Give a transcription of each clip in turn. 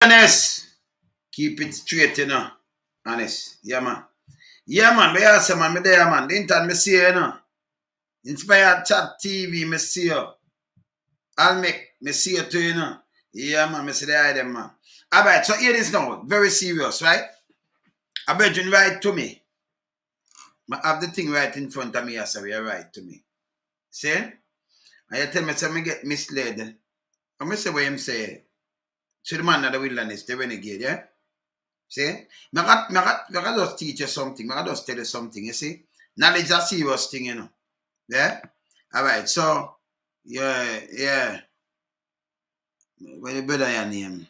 Honest. Keep it straight, you know. Honest. Yeah, man. Yeah, man. Me ask man, me there, man. The internet, me see you know. Inspired Chat TV, me see you. I'll make me see you too, you know. Yeah, man. Me see the item, man. Alright, so here it is now. Very serious, right? I bet you write to me. I have the thing right in front of me, yes, so you write to me. See? And you tell me, so me get misled. I'm say what him say. To the man of the wilderness, the renegade, yeah? See? I just teach you something. I just tell you something, you see? Knowledge is a serious thing, you know. Yeah? Alright, so, yeah. What you better your name?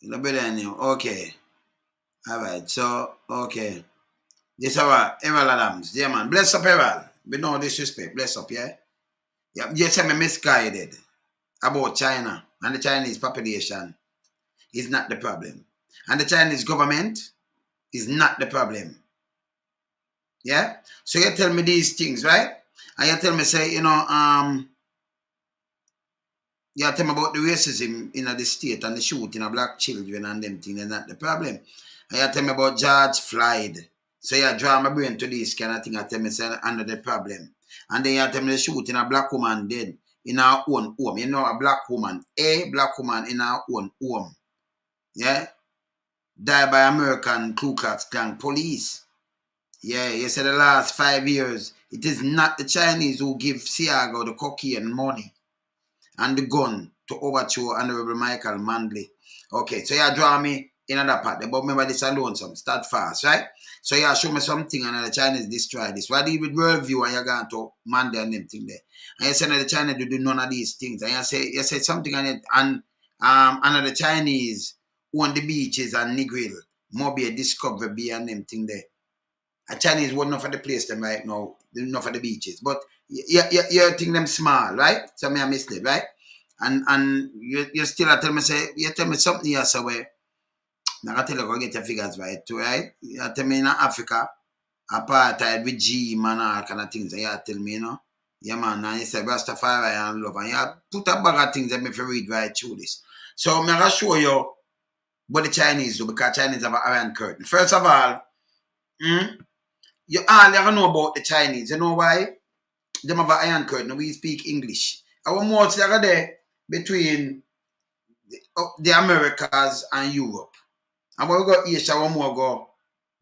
You better your name. Okay. Alright, so, okay. This is our Errol Adams. Yeah, man. Bless up, Errol. With no disrespect. Bless up, yeah? Yeah, you say me misguided about China and the Chinese population is not the problem. And the Chinese government is not the problem. Yeah? So you tell me these things, right? And you tell me, say, you know, you tell me about the racism in the state and the shooting of black children and them things, is not the problem. And you tell me about George Floyd. So you draw my brain to this kind of thing and tell me, say, under the problem. And then you tell me the shooting a black woman dead in our own home. You know, a black woman in our own home. Yeah? Die by American Ku Klux Klan police. Yeah, you said the last 5 years, it is not the Chinese who give Siago the cocaine money and the gun to overthrow Honorable Michael Manley. Okay, so you draw me in another part. But remember this alone, some start fast, right? So you show me something and the Chinese destroy this. What do you with worldview and you're going to Manley and them thing there? And you say that the Chinese do none of these things. And you say something on it and the Chinese own the beaches and Negril, Mobile, Discovery Bay and them thing there. A Chinese wouldn't know for the place them right now, not for the beaches. But you think them small, right? So me I misled, right? And you still tell me say you tell me something else away. Now I tell you go get your figures right too, right? You tell me in Africa, apartheid with G man all kind of things. And you tell me, you know, yeah man, and you say Rastafari and love, and you put a bag of things that me for read right through this. So I'm gonna show you what the Chinese do, because Chinese have an iron curtain. First of all, you all never know about the Chinese. You know why? They have an iron curtain. We speak English. Our most are there between the Americas and Europe. And when we go Asia, we more go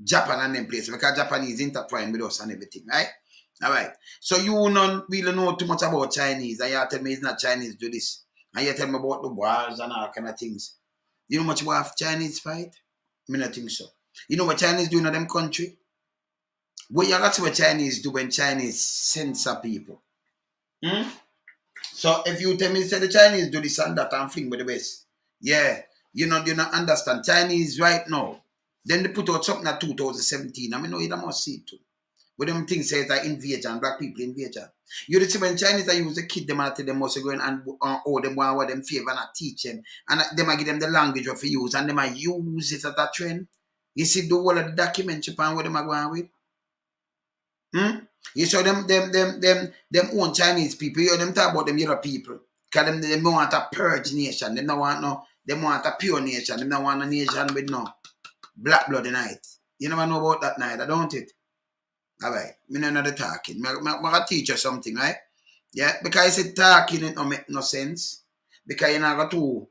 Japan and them places, because Japanese intertwined with us and everything, right? All right. So you don't really know too much about Chinese, and you tell me it's not Chinese do this, and you tell me about the wars and all kind of things. You know much about Chinese fight? I don't think so. You know what Chinese do in them country? What you got to what Chinese do when Chinese censor people. So if you tell me say the Chinese do this and that and fling with the West, yeah, you not understand. Chinese right now, then they put out something in 2017. I mean, no, you must see it too. But them things say that invasion, black people invasion. You see when Chinese I use the kid them and tell them must go in and owe them what them favor and teach them. And them I give them the language of use and them I use it as a trend. You see the whole of the document Japan where them are going with? You saw them own Chinese people, you them talk about them yellow people. Because them want a purge nation. Them don't want them want a pure nation. Them don't want a nation with no black blood in it. You never know about that neither, don't it? Alright, me know the talking. I'm gonna teach you something, right? Yeah, because I said talking it don't make no sense. Because you're not going to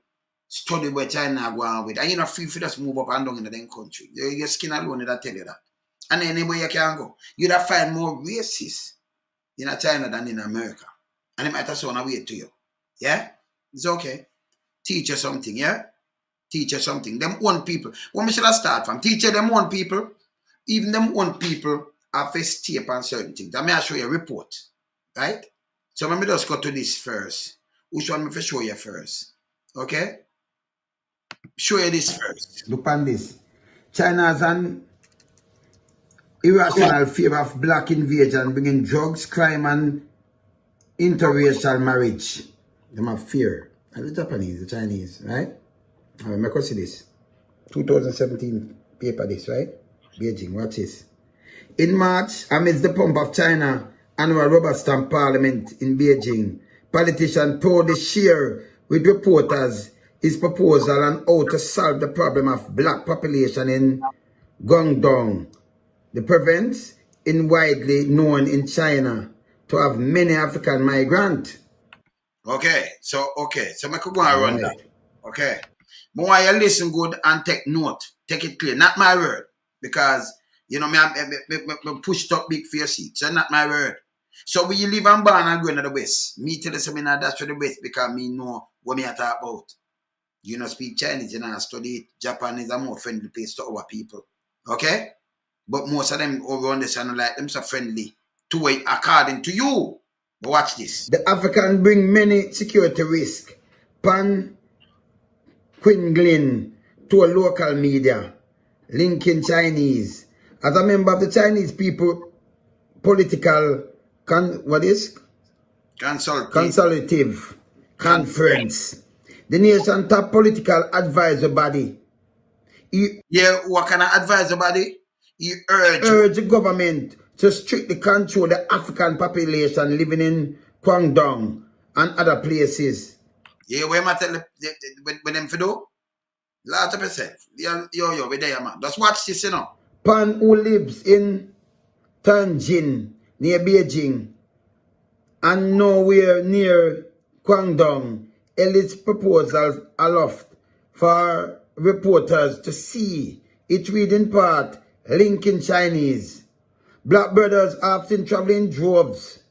study where China go on with. And you're not free for just move up and down in the country. Your skin alone that tell you that. And anywhere you can go, you'd have find more racists in China than in America. And it might have sound a way to you. Yeah? It's okay. Teach you something, yeah? Teach you something. Them one people. What should I start from? Teach you them one people. Even them one people have a step on certain things. I may show you a report. Right? So let me just go to this first. Which one me show you first? Okay? Show you this first. Look on this. China's an irrational fear of black invasion, bringing drugs, crime, and interracial marriage. Them have fear. And the Japanese, the Chinese, right? All right, make us see this. 2017 paper this, right? Beijing, watch this. In March, amidst the pomp of China annual rubber stamp parliament in Beijing, politicians proudly share with reporters his proposal on how to solve the problem of black population in Guangdong. The province is widely known in China to have many African migrants. Okay, so I could go and run that. Okay. But why you listen good and take note. Take it clear. Not my word. Because, you know, me pushed up big for your seat. So not my word. So when you live and born and go into the West, me tell the seminar that's for the West because me know what me I talk about. You know, speak Chinese, you know, study it. Japan is a more friendly place to our people. Okay? But most of them over on the channel like them so friendly to it according to you. But watch this. The African bring many security risk. Pan Quinglin to a local media, linking Chinese. As a member of the Chinese people political consultative conference, the nation top political advisor body. What kind of advisor body? He urged the government to strictly control the African population living in Guangdong and other places. Yeah, where I tell when them for do? Lot of percent. Yo, we there, man. Just watch this, you know. Pan who lives in Tianjin, near Beijing, and nowhere near Guangdong, Ellis proposals aloft for reporters to see it read in part linking Chinese. Black brothers often travel in droves.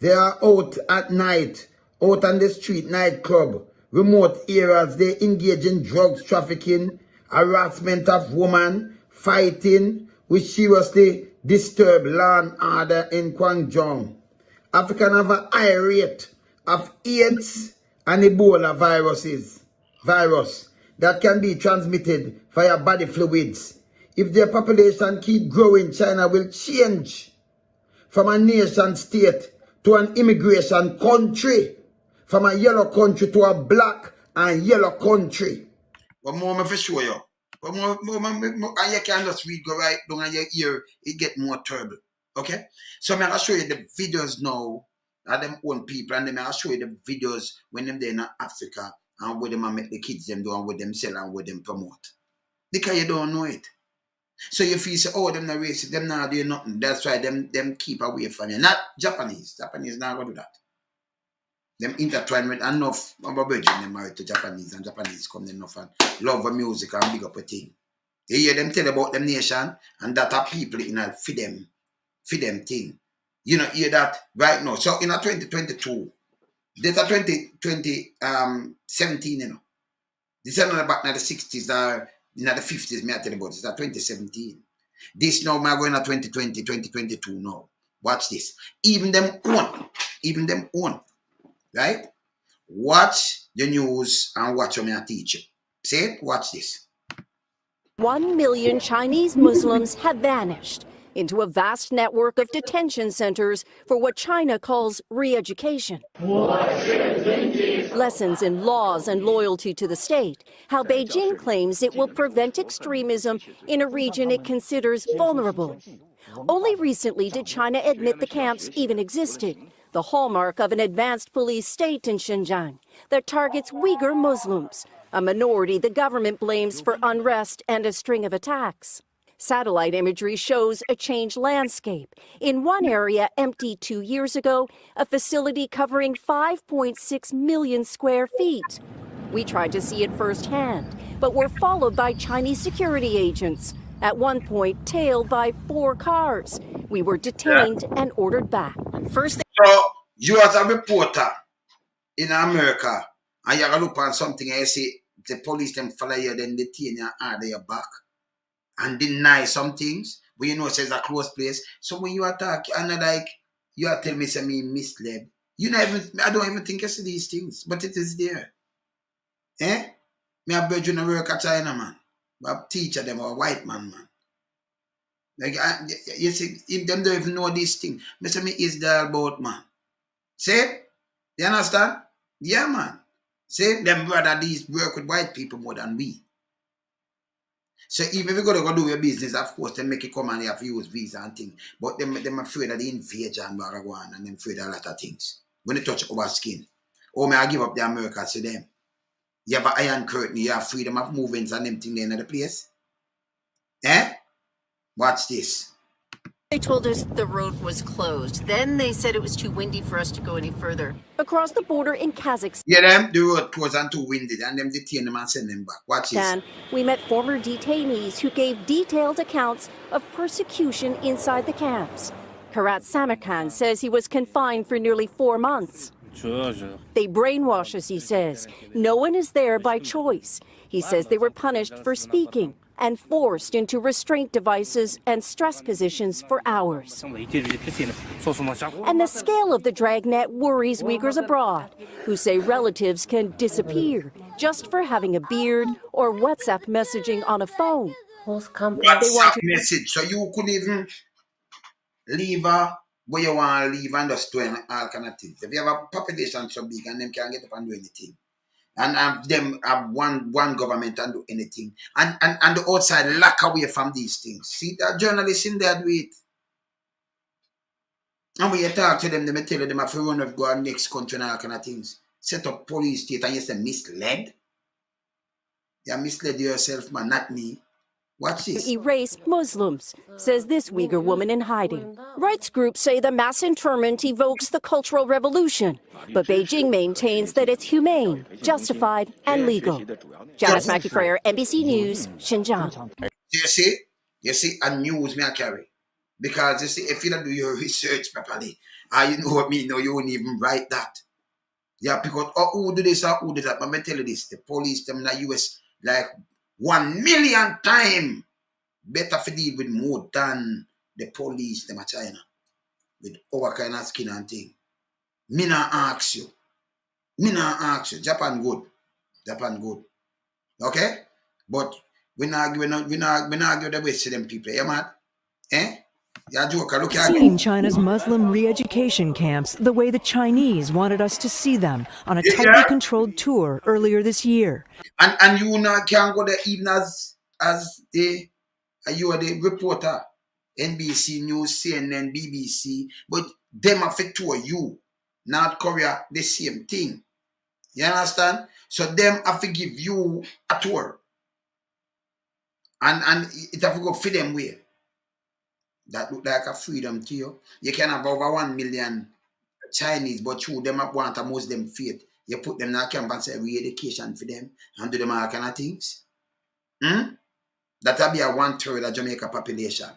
They are out at night, out on the street nightclub, remote areas. They engage in drugs trafficking, harassment of women, fighting, which seriously disturb law and order in Guangdong. Africans have a high rate of AIDS and Ebola virus that can be transmitted via body fluids. If their population keep growing, China will change from a nation state to an immigration country, from a yellow country to a black and yellow country. But more for sure, you. But more, and you can just read go right down and your ear, it get more terrible. Okay? So I'm gonna show you the videos now of them own people, and then I'll show you the videos when them there in Africa and where them make the kids them do and where them sell and where them promote. Because you don't know it. So you feel say, oh, them not racist, them not doing nothing. That's why them keep away from you. Not Japanese. Japanese not gonna do that. Them intertwine with enough of a virgin them married to Japanese, and Japanese come enough and love the music and big up a thing. You hear them tell about them nation and that are people in a for them thing. You know, hear that right now. So in a 2022, data 2017, you know. This is not back in the 60s or in the 50s, me I tell you about this. It's 2017. This now, I'm going to 2020, 2022 now. Watch this. Even them own. Right? Watch the news and watch what I teach you. See it? Watch this. 1 million Chinese Muslims have vanished into a vast network of detention centers for what China calls re-education. Lessons in laws and loyalty to the state, how Beijing claims it will prevent extremism in a region it considers vulnerable. Only recently did China admit the camps even existed, the hallmark of an advanced police state in Xinjiang that targets Uyghur Muslims, a minority the government blames for unrest and a string of attacks. Satellite imagery shows a changed landscape. In one area emptied 2 years ago, a facility covering 5.6 million square feet. We tried to see it firsthand, but were followed by Chinese security agents. At one point, tailed by 4 cars. We were detained and ordered back. So, you as a reporter in America, and you look on something and you see the police them follow you, then detain you and order you back. And deny some things, but you know it's a close place. So when you attack and like you are telling me say me misled, you know I don't even think I see these things, but it is there. Me a virgin work at China, man. But a teacher them or a white man. Like you see, if them don't even know these things, me say me is there about man. See? You understand? Yeah, man. See, them brother these work with white people more than we. So even if you go do your business, of course, they make it come and you have to use visa and things. But them afraid of the invasion and Baragwan and them afraid of a lot of things. When they touch our skin. Or may I give up the Americans to them. You have an iron curtain, you have freedom of movements and them thing there in the place. Eh? Watch this. They told us the road was closed. Then they said it was too windy for us to go any further. Across the border in Kazakhstan, Yeah, them, the road closed and too windy, and them detain them and send them back. Watch this. we met former detainees who gave detailed accounts of persecution inside the camps. Karat Samarkand says he was confined for nearly 4 months. They brainwash us, he says. No one is there by choice. He says they were punished for speaking and forced into restraint devices and stress positions for hours. And the scale of the dragnet worries Uyghurs abroad, who say relatives can disappear just for having a beard or WhatsApp messaging on a phone. WhatsApp message, so you couldn't even leave where you want to leave and just do all kind of things. If you have a population so big and them can't get up and do anything, and them have one government and do anything, and the outside lack away from these things. See, that journalists in there do it. And when you talk to them, they may tell you them have to run of go next country and all kind of things. Set up police state and you say misled. You misled yourself, man, not me. Watch this. Erase Muslims, says this Uyghur woman in hiding. Rights groups say the mass internment evokes the Cultural Revolution, but Beijing maintains that it's humane, justified, and legal. Janice Mackie-Frayer, NBC News, Xinjiang. You see, a news me I carry. Because you see, if you don't do your research properly, you know what me know, you won't even write that. Yeah, because who do this or who do that? But me tell you this, the police, them in the US, like 1 million times better to deal with more than the police, them in China. With our kind of skin and thing. Me not ask you. Japan good. Okay? But we not give the West to them people. You mad? Eh? Seeing China's Muslim re-education camps the way the Chinese wanted us to see them on a tightly controlled tour earlier this year. And you not can go there even as you are the reporter, NBC News, CNN, BBC, but them have to tour you. North Korea, the same thing. You understand? So them have to give you a tour. And it have to go for them way. That look like a freedom to you. You can have over 1 million Chinese, but you them want a Muslim faith. You put them in a camp and say re-education for them and do them all kind of things. That'll be a 1/3 of Jamaica population.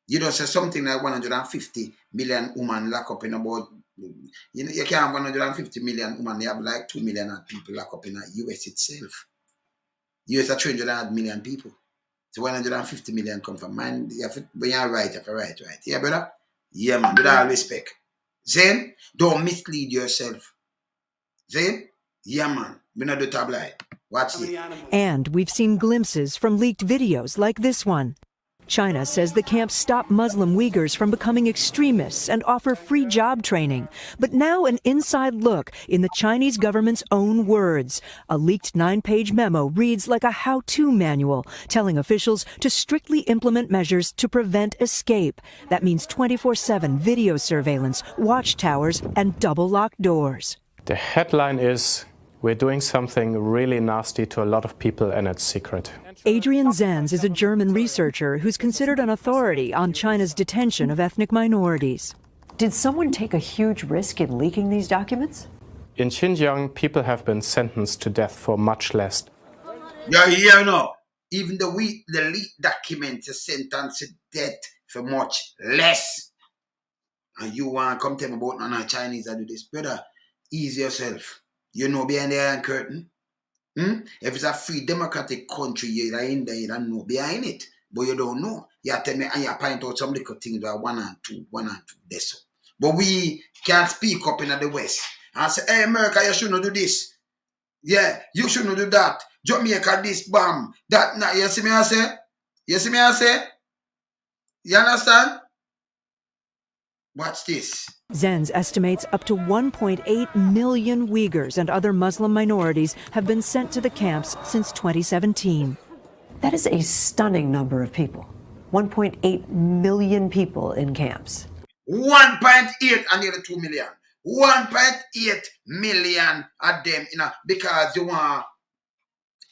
You don't say something like 150 million women locked up in about, you can't have 150 million women, you have like 2 million people locked up in the US itself. US are 300 million people. So 150 million come from man. When you're right, you have to write. Yeah, brother? Yeah, man. With all respect. Then, don't mislead yourself. Then, yeah, man. We're not the tabloid. Watch it. And we've seen glimpses from leaked videos like this one. China says the camps stop Muslim Uyghurs from becoming extremists and offer free job training. But now an inside look in the Chinese government's own words. A leaked 9-page memo reads like a how-to manual, telling officials to strictly implement measures to prevent escape. That means 24/7 video surveillance, watchtowers, and double-locked doors. The headline is, "We're doing something really nasty to a lot of people and it's secret." Adrian Zenz is a German researcher who's considered an authority on China's detention of ethnic minorities. Did someone take a huge risk in leaking these documents? In Xinjiang, people have been sentenced to death for much less. Yeah, no. Even the leaked documents are sentenced to death for much less. And you want to come tell me about none of Chinese that do this? Brother, ease yourself. You know behind the Iron Curtain? If it's a free democratic country, you're in there, you don't know behind it. But you don't know. You tell me and you point out some little things that are one and two, that's so. But we can't speak up in the West and say, hey, America, you shouldn't do this. Yeah, you shouldn't do that. Jamaica, this bomb. That, nah, you see me I say? You understand? Watch this. Zenz estimates up to 1.8 million Uyghurs and other Muslim minorities have been sent to the camps since 2017. That is a stunning number of people. 1.8 million people in camps. 1.8 and nearly 2 million. 1.8 million of them, because you want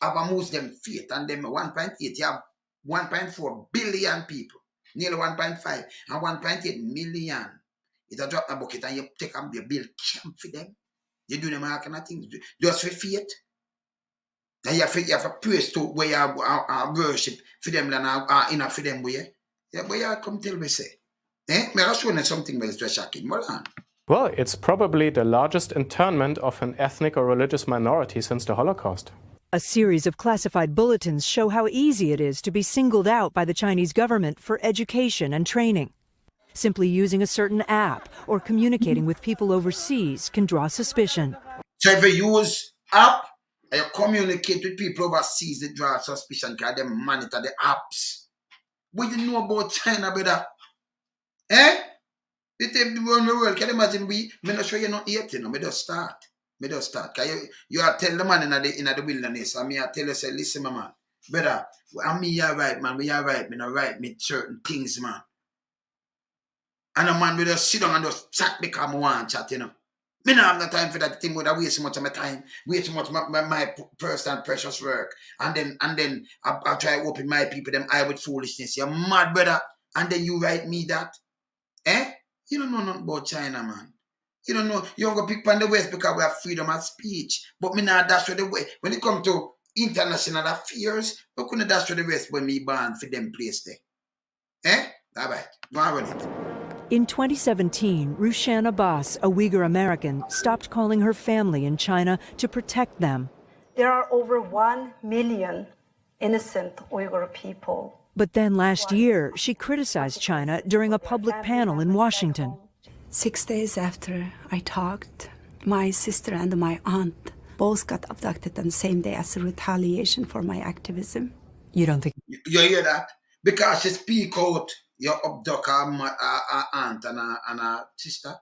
have a Muslim faith, and them 1.8, you have 1.4 billion people, nearly 1.5, and 1.8 million. It's a drop in a bucket, and you take and build camp for them. You do them all kind of things just for faith. And you have to praise to where you have worship for them and for them where. Yeah, but you come tell me say. May I show you something very shocking. Hold on. Well, it's probably the largest internment of an ethnic or religious minority since the Holocaust. A series of classified bulletins show how easy it is to be singled out by the Chinese government for education and training. Simply using a certain app or communicating with people overseas can draw suspicion. So if you use app and you communicate with people overseas, they draw suspicion because they monitor the apps. What do you know about China, brother? You take the world, can you imagine me not sure you're not yet, me just start. Because you are tell the man in the wilderness, and me I tell you, say, listen, my man, brother, I'm me, you're right, man, we are right, me not right, me certain things, man. And a man will just sit down and just chat because I want to chat, Me don't have no time for that thing, would I waste so much of my time, waste so much of my personal precious work. And then I try to open my people, them eye with foolishness. You're mad, brother. And then you write me that. You don't know nothing about China, man. You don't know. You don't go pick on the West because we have freedom of speech. But me not dash to the West. When it comes to international affairs, we couldn't dash to the West when me born for them place there. All right. Go on run it. In 2017, Rushan Abbas, a Uyghur American, stopped calling her family in China to protect them. There are over 1 million innocent Uyghur people. But then last year, she criticized China during a public panel in Washington. 6 days after I talked, my sister and my aunt both got abducted on the same day as a retaliation for my activism. You don't think... You hear that? Because she speak out, you abduct her aunt and her sister.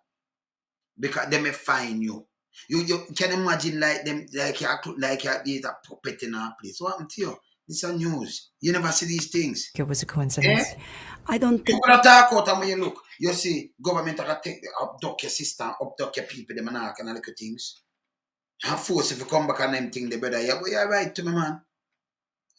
Because they may find you. You can imagine like them, like you're a puppet in our place. What happened to you? It's a news. You never see these things. It was a coincidence. I don't think... You could talk out and when you look, you see government are take abduct your sister, abduct your people, them and all kind of little things. And force if you come back and them thing, the brother, you're right to me, man.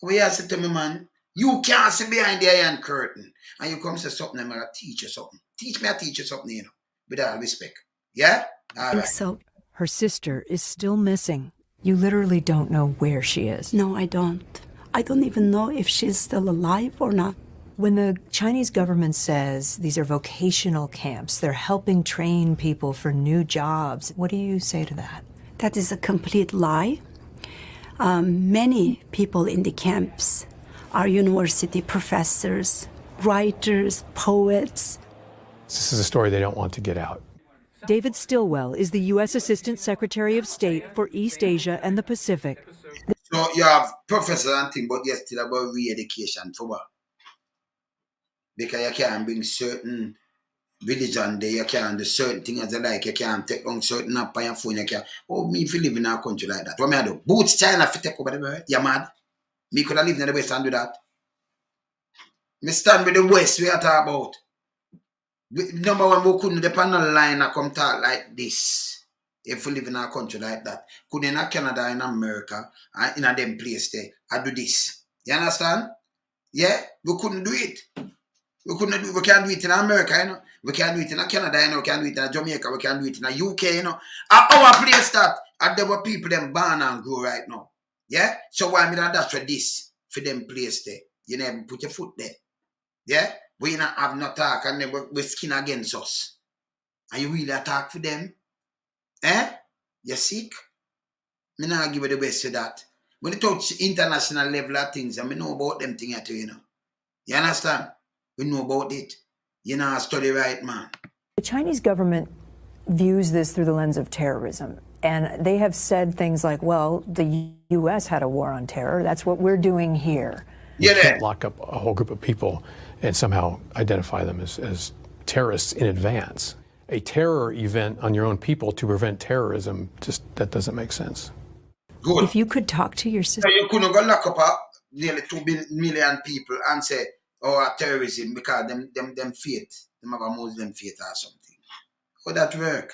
What you say to me, man? You can't see behind the iron curtain. And you come say something, I'm going to teach you something. Teach me, I teach you something, with all respect. Yeah? All right. so. Her sister is still missing. You literally don't know where she is. No, I don't. I don't even know if she's still alive or not. When the Chinese government says these are vocational camps, they're helping train people for new jobs, what do you say to that? That is a complete lie. Many people in the camps are university professors, writers, poets. This is a story they don't want to get out. David Stilwell is the U.S. Assistant Secretary of State for East Asia and the Pacific. So you have professors and things, but you're still about re-education for what? Because you can't bring certain religion there, you can't do certain things as you like, you can't take on certain app on your phone, you can't. Oh, me if you live in a country like that. What may I do? Boots China if you take over the world. You're mad? Me could have lived in the West and do that. Me stand with the West we are talking about. Number one, we couldn't depend on line and come talk like this. If we live in a country like that. Couldn't in Canada, in America, and in a them place there, I do this. You understand? Yeah? We couldn't do it. We can't do it in America, We can't do it in Canada, We can't do it in Jamaica, we can't do it in the UK, Our place that, and there were people them born and grow right now. Yeah? So why me not that's for this, for them place there? You never put your foot there. Yeah? We not have no talk and then we skin against us. And you really attack for them? You're sick? Me not give you the best for that. When you touch international level of things, I know about them things too, You understand? We know about it. You know, study right, man. The Chinese government views this through the lens of terrorism. And they have said things like, well, the U.S. had a war on terror. That's what we're doing here. You can't lock up a whole group of people and somehow identify them as terrorists in advance. A terror event on your own people to prevent terrorism, that doesn't make sense. Good. If you could talk to your sister... So you couldn't go lock up nearly 2 million people and say, terrorism because them faith, them have a Muslim faith or something. How that work?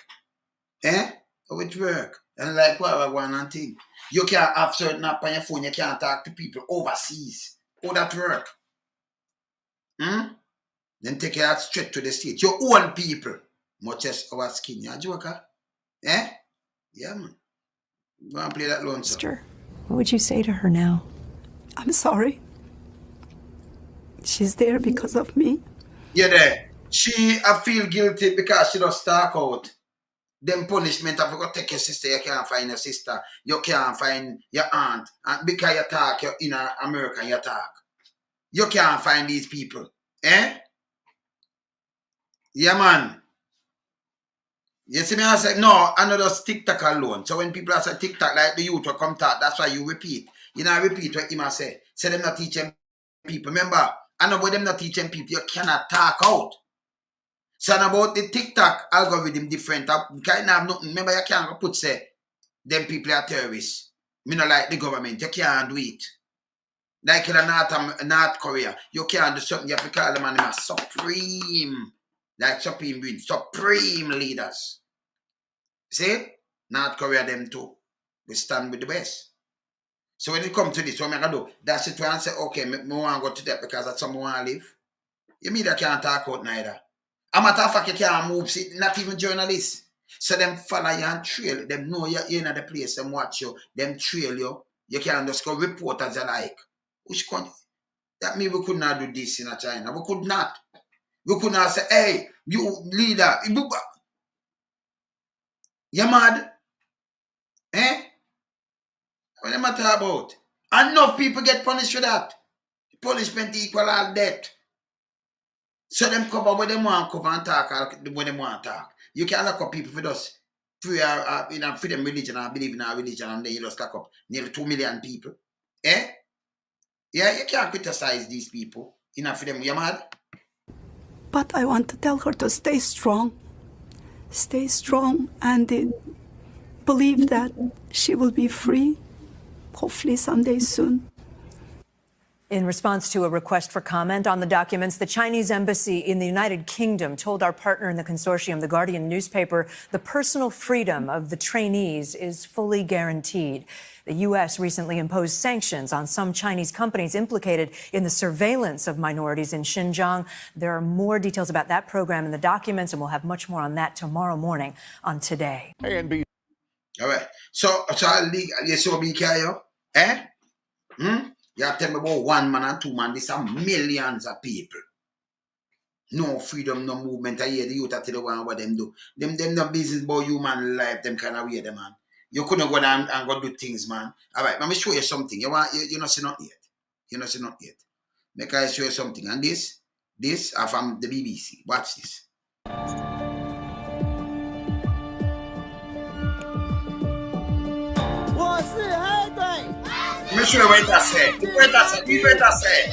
Which work. And like what I want and thing. You can't have certain app on your phone, you can't talk to people overseas. How that work? Then take it straight to the state. Your own people. Much as our skin. You a joker? Yeah, man. Go and play that loan, sir. Sister, what would you say to her now? I'm sorry. She's there because of me. Yeah, there. She feel guilty because she just talk out. Them punishment of you go take your sister, you can't find your sister. You can't find your aunt. And because you talk, you're in America, you talk. You can't find these people. Yeah, man. You see me, I say, no, I know just TikTok alone. So when people say TikTok, like the youth will come talk, that's why you repeat. You know, repeat what him say. Say them not teaching people. Remember, I know about them not teaching people, you cannot talk out. So about the TikTok algorithm different. Kind of nothing. Remember, you can't put say, them people are terrorists. Me not like the government. You can't do it. Like in North Korea, you can't do something. You have to call them and supreme. Like supreme leaders. See? North Korea, them too. They stand with the best. So when it comes to this, what am I going to do? That's it where I say, okay, I want to go to that because that's somewhere I want to live. You mean I can't talk out neither. A matter of fact, you can't move, see, not even journalists. So them follow you and trail. Them know you're in the place, them watch you, them trail you. You can't just go report as you like. Which country? That means we could not do this in China. We could not. We could not say, hey, you leader, you mad? What am I talking about? Enough people get punished for that. Punishment equal all death. So them cover what they want cover and talk when they want to talk. You can't lock up people for us. Freedom religion and believe in our religion and then you just lock up nearly 2 million people. Yeah, you can't criticize these people. Enough for them, you mad? But I want to tell her to stay strong. Stay strong and believe that she will be free, hopefully someday soon. In response to a request for comment on the documents, the Chinese embassy in the United Kingdom told our partner in the consortium, the Guardian newspaper, the personal freedom of the trainees is fully guaranteed. The U.S. recently imposed sanctions on some Chinese companies implicated in the surveillance of minorities in Xinjiang. There are more details about that program in the documents, and we'll have much more on that tomorrow morning on Today. All right. So you saw me, Kayo? You have to tell me about 1 man and 2 man. These are millions of people. No freedom, no movement. I hear the youth tell the one what them do. Them no business about human life, them kind of weird, man. You couldn't go down and go do things, man. All right, let me show you something. You not see nothing yet. You not see nothing yet. Make I show you something. And this are from the BBC. Watch this. Let me show you what that say.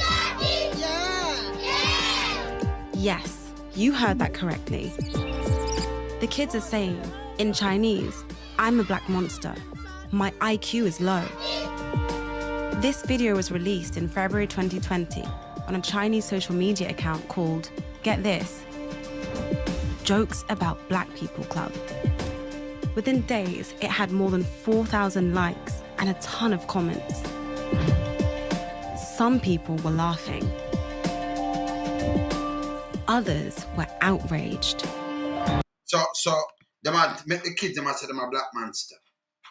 Yes, you heard that correctly. The kids are saying, in Chinese, I'm a black monster. My IQ is low. This video was released in February 2020 on a Chinese social media account called, get this, Jokes About Black People Club. Within days, it had more than 4,000 likes and a ton of comments. Some people were laughing. Others were outraged. So the kids them say them a black monster.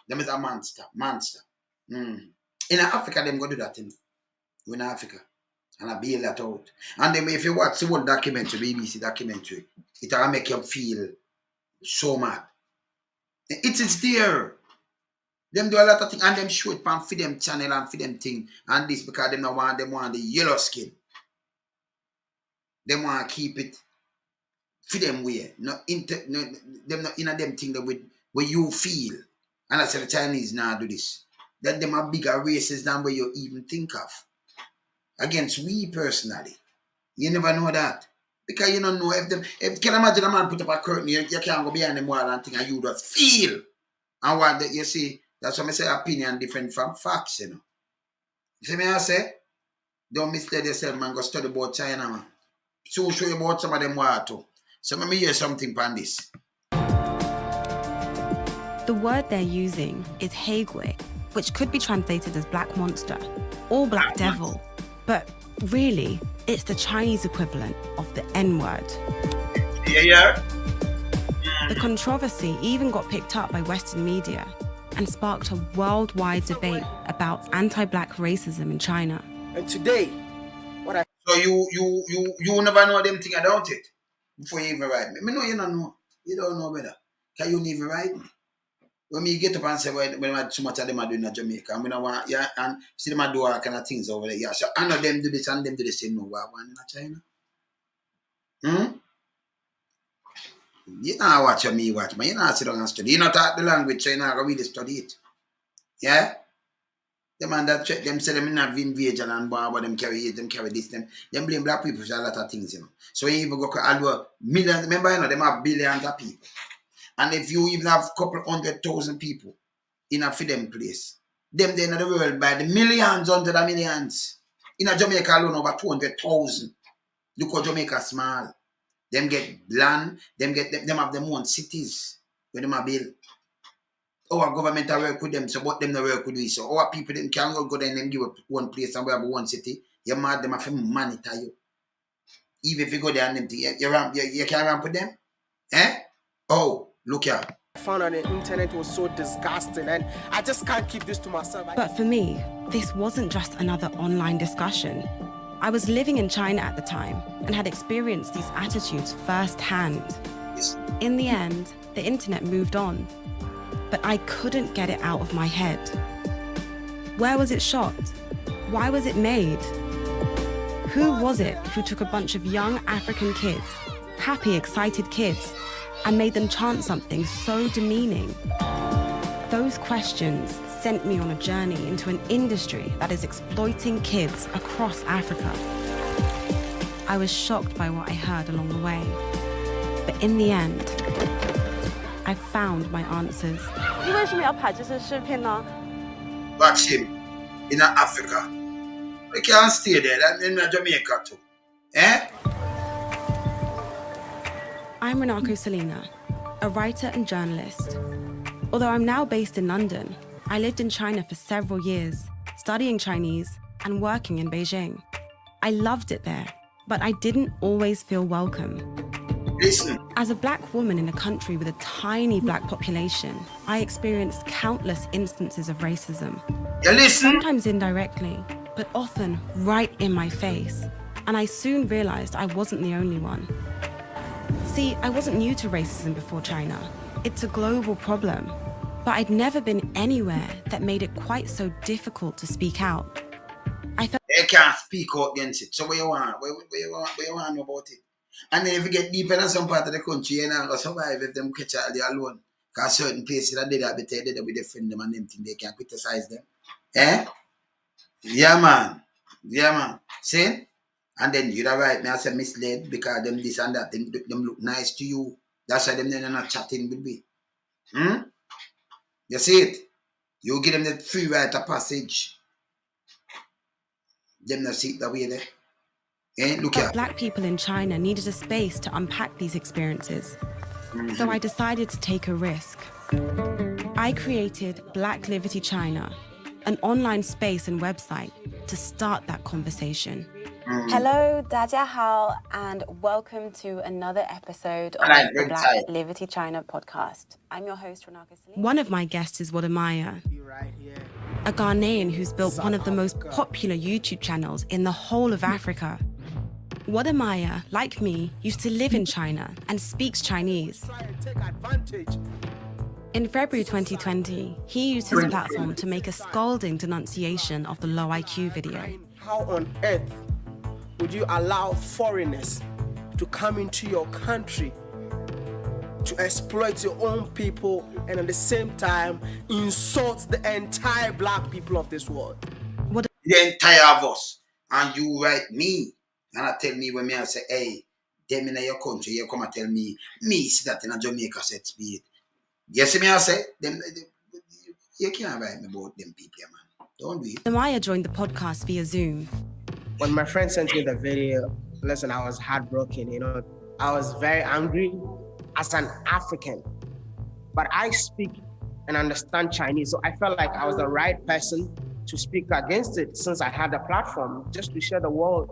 Them is a monster. In Africa, them go do that thing. In Africa. And I bail that out. And then if you watch the whole documentary, BBC documentary, it will make you feel so mad. It is there. Them do a lot of things and them show it on for them channel and for them thing. And this because them don't want the yellow skin. Them want to keep it for them way. Them not in a them thing that where you feel. And I said the Chinese now do this. That them are bigger races than where you even think of. Against we personally. You never know that. Because you don't know if can imagine a man put up a curtain, you can't go behind the wall and think and you just feel. And what that you see, that's what I say opinion different from facts, you know. You see me I say? Don't mislead yourself, man. Go study about China, man. So show you about some of them water. So let me hear something on this. The word they're using is Haegwe, which could be translated as black monster or black devil. But really, it's the Chinese equivalent of the N-word. Yeah. The controversy even got picked up by Western media and sparked a worldwide debate about anti-black racism in China. And today, So you never know them thing about it before you even write me. Me know you don't know. You don't know better. Can you even write me? When me get up and say when so much of them are doing in Jamaica, I'm gonna want and see them do all kind of things over there. Yeah, so I know them do this and them do the same. No, what one in China? You know watch me watch, but you know sit down and study. You know talk the language, so you know really study it. Yeah. The man that check them say them not invasion and but them carry it, them carry this, them blame black people for a lot of things, you know. So you even go to millions, remember you know them have billions of people. And if you even have a couple 100,000 people in a freedom place, them there in the world by the millions, hundreds of millions. In a Jamaica alone over 200,000. Look how Jamaica small. Them get land, them have them own cities where them are built. Our government are work with them, so what them not work with we. So our people them can go there and them give up one place and we have one city. You mad them have to monitor you. Even if you go there and them you can't ramp with them? Eh? Oh, look here. I found on the internet was so disgusting and I just can't keep this to myself. But for me, this wasn't just another online discussion. I was living in China at the time and had experienced these attitudes firsthand. In the end, the internet moved on, but I couldn't get it out of my head. Where was it shot? Why was it made? Who was it who took a bunch of young African kids, happy, excited kids, and made them chant something so demeaning? Those questions sent me on a journey into an industry that is exploiting kids across Africa. I was shocked by what I heard along the way, but in the end, I found my answers. Watch him in Africa. We can't stay there, and in Jamaica too. Eh? I'm Renako Selena, a writer and journalist. Although I'm now based in London, I lived in China for several years, studying Chinese and working in Beijing. I loved it there, but I didn't always feel welcome. Listen. As a black woman in a country with a tiny black population, I experienced countless instances of racism. You listen. Sometimes indirectly, but often right in my face. And I soon realized I wasn't the only one. See, I wasn't new to racism before China. It's a global problem. But I'd never been anywhere that made it quite so difficult to speak out. I felt they can't speak out against it. So what you want? What you want to know about it? And then if you get deeper in some part of the country, you're not going to survive if them catch all there alone. Because certain places that they are better, they will defend them and them think they can criticize them. Eh? Yeah, man. Yeah, man. See? And then you're right, me I say misled because them this and that, them look nice to you. That's why them they're not chatting with me. You see it? You give them the free right of passage. Them not see it that way there. Eh? Look here. Black people in China needed a space to unpack these experiences. So I decided to take a risk. I created Black Liberty China, an online space and website to start that conversation. Hello, 大家好, and welcome to another episode of the Black Liberty China podcast. I'm your host, Renako Selena. One of my guests is Wadamaya, a Ghanaian who's built one of the most popular YouTube channels in the whole of Africa. Wadamaya, like me, used to live in China and speaks Chinese. In February 2020, he used his platform to make a scalding denunciation of the low IQ video. How on earth would you allow foreigners to come into your country to exploit your own people and at the same time insult the entire black people of this world? The entire of us. And you write me. And I tell me when me I say, hey, them in your country, you come and tell me see that in a Jamaica set speed. You see me I say, them, you can't write me about them people, man. Don't do it. Amaya joined the podcast via Zoom. When my friend sent me the video, listen, I was heartbroken, you know. I was very angry as an African. But I speak and understand Chinese. So I felt like I was the right person to speak against it, since I had the platform, just to share the word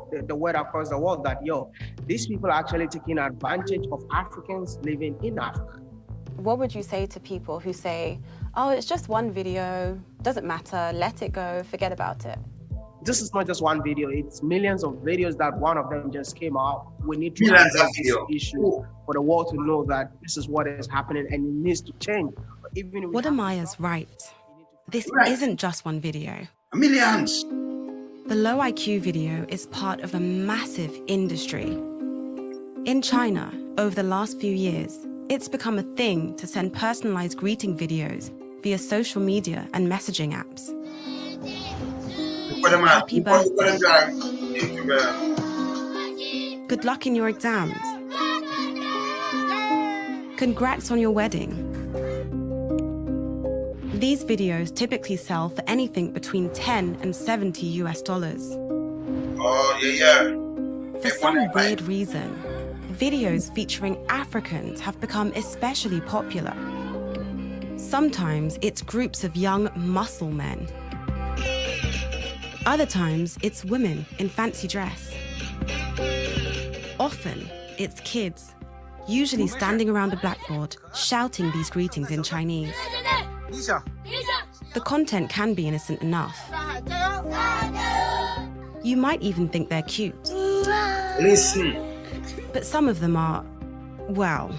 across the world that, yo, these people are actually taking advantage of Africans living in Africa. What would you say to people who say, oh, it's just one video, doesn't matter, let it go, forget about it? This is not just one video, it's millions of videos that one of them just came out. We need to address this issue for the world to know that this is what is happening and it needs to change. What Amaya's right. This isn't just one video. Millions. The low IQ video is part of a massive industry. In China, over the last few years, it's become a thing to send personalized greeting videos via social media and messaging apps. Happy birthday. Good luck in your exams. Congrats on your wedding. These videos typically sell for anything between $10 and $70 US. Oh, yeah. For some weird reason, videos featuring Africans have become especially popular. Sometimes it's groups of young muscle men. Other times it's women in fancy dress. Often it's kids, usually standing around a blackboard, shouting these greetings in Chinese. The content can be innocent enough. You might even think they're cute. Listen. But some of them are, well...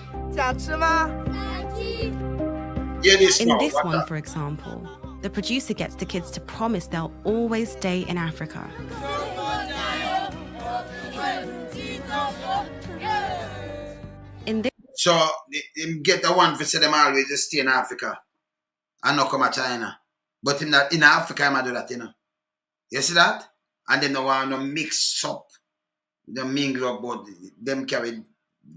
In this one, for example, the producer gets the kids to promise they'll always stay in Africa. So, get the one for say them always just stay in Africa and not come to China. But in Africa, I do that, you know. You see that? And then they want to mix up, the mingle up, but them carry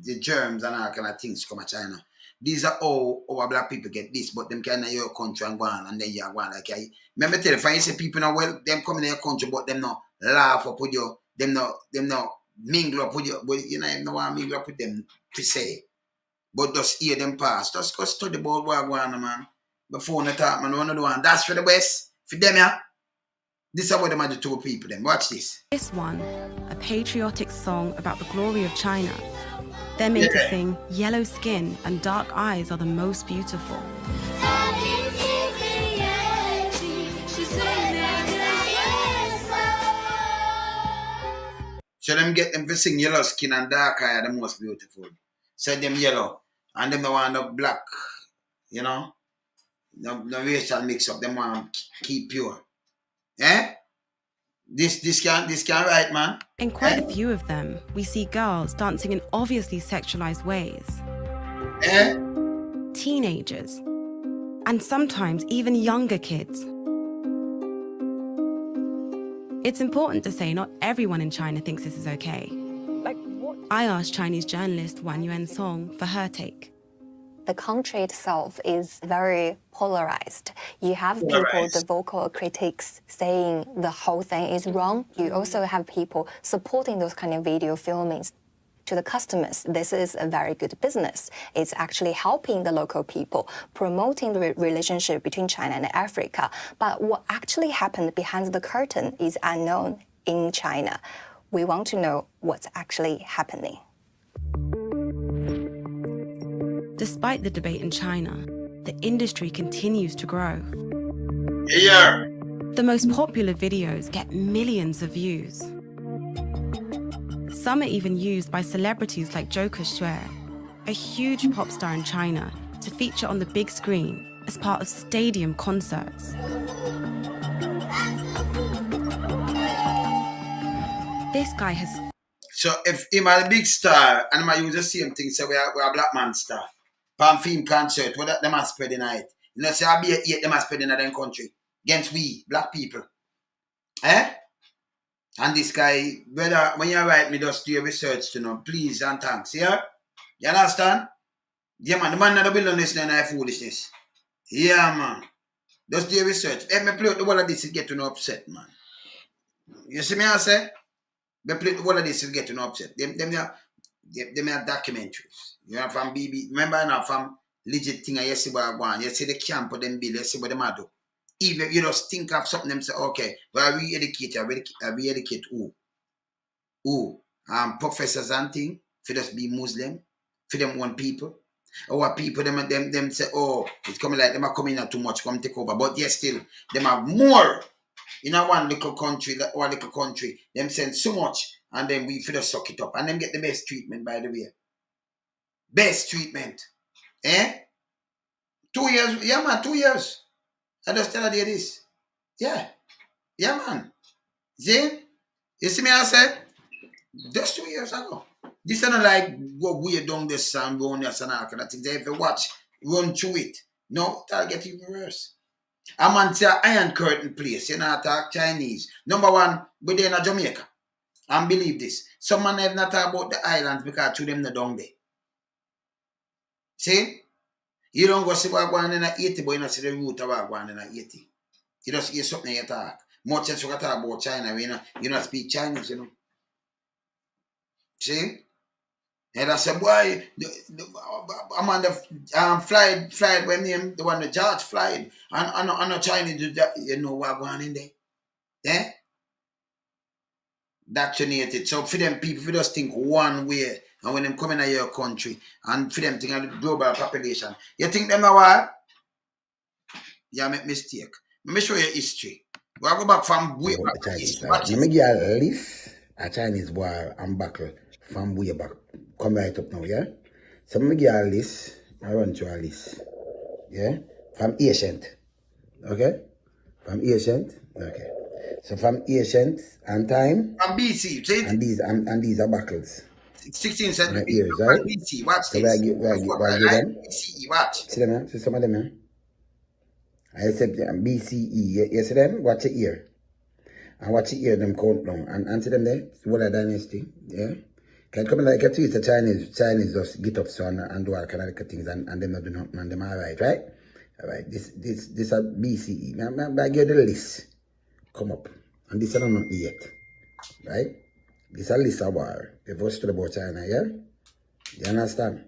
the germs and all kind of things come to China. These are all our black people get this, but them can in your country and go on, and then you go on like, remember tell you, if I say people know well, them come in your country, but them not laugh up with you, them not mingle up with you, but you know, no want to mingle up with them to say. But just hear them pass. Just go study about what going on, man. Before the talk, man, one of the one. That's for the West. For them, yeah. This is what them are the two people, them. Watch this. This one, a patriotic song about the glory of China. They're made to sing, yellow skin and dark eyes are the most beautiful. So them get them to sing yellow skin and dark eye are the most beautiful. So them yellow. And them the one the black, you know. The racial mix up, them want to keep pure. Eh? This can't right, man. In quite a few of them, we see girls dancing in obviously sexualized ways. Teenagers. And sometimes even younger kids. It's important to say not everyone in China thinks this is okay. I asked Chinese journalist Wan Yuan Song for her take. The country itself is very polarized. You have people, the vocal critics, saying the whole thing is wrong. You also have people supporting those kind of video filmings. To the customers, this is a very good business. It's actually helping the local people, promoting the relationship between China and Africa. But what actually happened behind the curtain is unknown in China. We want to know what's actually happening. Despite the debate in China, the industry continues to grow. Yeah. The most popular videos get millions of views. Some are even used by celebrities like Zhou Keshui, a huge pop star in China, to feature on the big screen as part of stadium concerts. This guy has... So if him a big star and I use the same thing, say we're a black man star. Pan film concert, what them are spreading night. You know, say I be 8 them are spreading in their country. Against we, black people. Eh? And this guy, brother, when you write me, just do your research to know, please and thanks. Yeah? You understand? Yeah, man, the man not the building listening to foolishness. Yeah, man. Just do your research. If me play out the whole of this, you get to no upset, man. You see me, I say? Me play out the whole of this, you get to no upset. Them are documentaries. You know, from BB, remember now, from legit thing, you see what I want. You see the camp of them bill, you see what them do. Even you just think of something, them say, okay, well, we educate, we educate who? Who? Professors and thing, for just be Muslim, for them one people. Or people, them say, oh, it's coming like them are coming out too much, come take over. But yes, still, them have more. In a one little country, them send so much, and then we feel suck it up. And them get the best treatment, by the way. Best treatment. 2 years, yeah man, 2 years. I just tell you this. Yeah. Yeah man. See? You see me I said? Just 2 years ago. This is not like go way down this and run this and all kind of things. If you watch, run through it. No, that'll get even worse. I'm on the Iron Curtain place. You know, talk Chinese. Number one, we're in Jamaica. And believe this. Some man have not talk about the islands because to them not down there. See? You don't go see what going in a 80, but you don't see the root of what going in a 80. You just hear something you talk. Much as you talk about China, you not speak Chinese, you know. See? And I said, boy, I'm on the flight when him, the one the George flight, and a Chinese do that, you know what going in there? Yeah? Vaccinated. So for them people, if you just think one way, and when them come in your country, and for them think of the global population, you think them know what? You make mistake. Let me show you history. We'll go back from way back. Let me give a list, a Chinese boy and buckle from way back. Come right up now, yeah? So let me give a list. I run through a list. Yeah? From ancient. Okay? From ancient. Okay. So from ancient and time. From BC, see? And these are buckles. 16th century. Years, right? BC, watch so this. Where I give them? BCE, watch. See them, man? See some of them, man? I said BCE. You see them? Watch it here. And watch it here, them count down. And see them there? What a dynasty. Yeah? Can come like a twist the Chinese just get up so and do all kind of things and them not do nothing and them alright, right? Alright, this are BCE. I get the list. Come up. And this is not yet. Right? This is a list of war. The first to about China, yeah? You understand?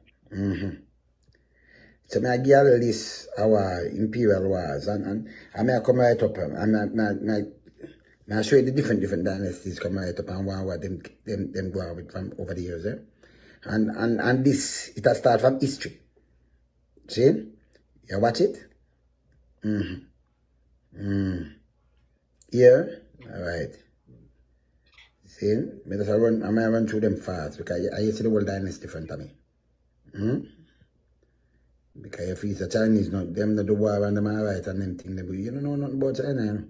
So I give a list of our imperial wars and I come right up and I show you the different dynasties come right up and what them go on with from over the years, eh? And this it has started from history. See? You watch it? Here? Alright. See? I run through them fast because I see the whole dynasty in front of me. Because if it's a Chinese, them not do war and them alright and them thing, you don't know nothing about China, you know?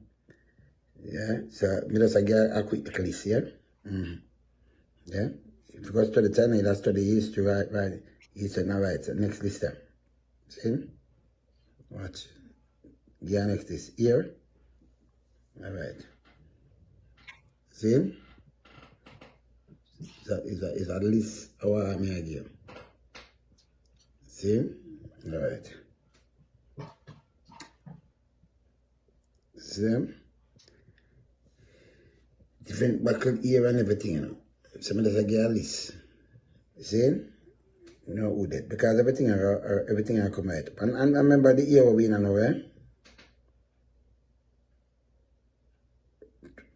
Yeah, so I just get a quick list here. Yeah, if you go study China, you study history, right? History, now right. So next list there. See? Watch. Yeah, next is here. All right. See? So is a list of what I'm here give. See? All right. See? Different buckle here and everything, you know. Some of us get a list. See? You know who did. Because everything I come right up. And remember the year we in nowhere.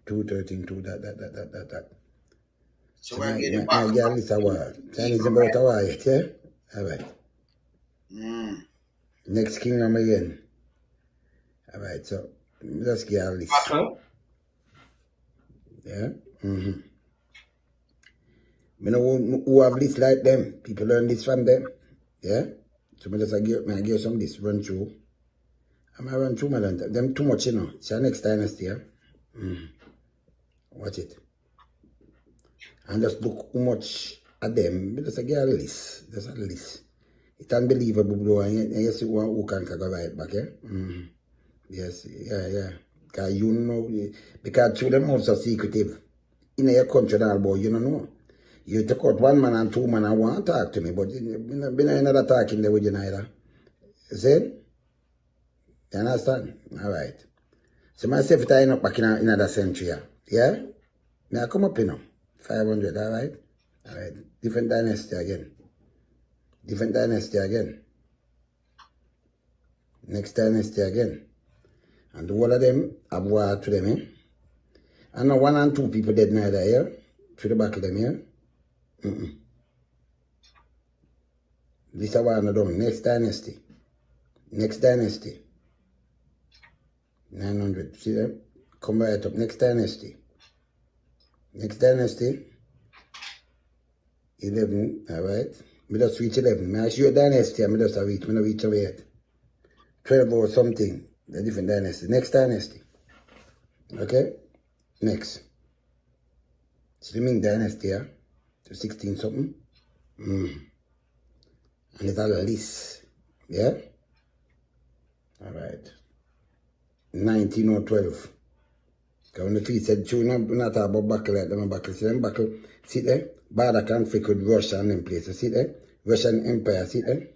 213, 2 that. So I get it back. I get a list of war. Chinese about a war yet, yeah? Alright. Next kingdom again. Alright, so let's get a list. Yeah. You know who have lists like them. People learn this from them. Yeah. So I give some this run through. I might run through my them too much, you know. It's our next dynasty, yeah. Watch it. And just look how much of them. Just give a list. Just a list. It's unbelievable, bro. And you see who can go right back, yeah? Yes, yeah. Because you know, because through them also secretive. In your country, boy, you don't know. You take out 1 man and 2 man and want to talk to me, but you don't be another talking there with you neither. You see? You understand? Alright. So myself it I up back in another century, yeah? May I come up, you know? 500, alright? Alright. Different dynasty again. Next dynasty again. And all of them have war to them, eh? And now 1 and 2 people dead neither here. To the back of them here. This is war not done. Next dynasty. Next dynasty. 900. See them? Come right up. Next dynasty. Next dynasty. 11. Alright. Me just reach 11. May I show you dynasty? I just reach. Me not reach away yet. 12 or something. The different dynasty. Next dynasty. Okay? Next. See the Ming dynasty here? To 16 something. And it's all a list. Yeah? Alright. 1912. Because when the feet said, we're not talking about buckle like them buckle. See them buckle? See there? Border conflict with Russia and them places. See there? Russian Empire. See there?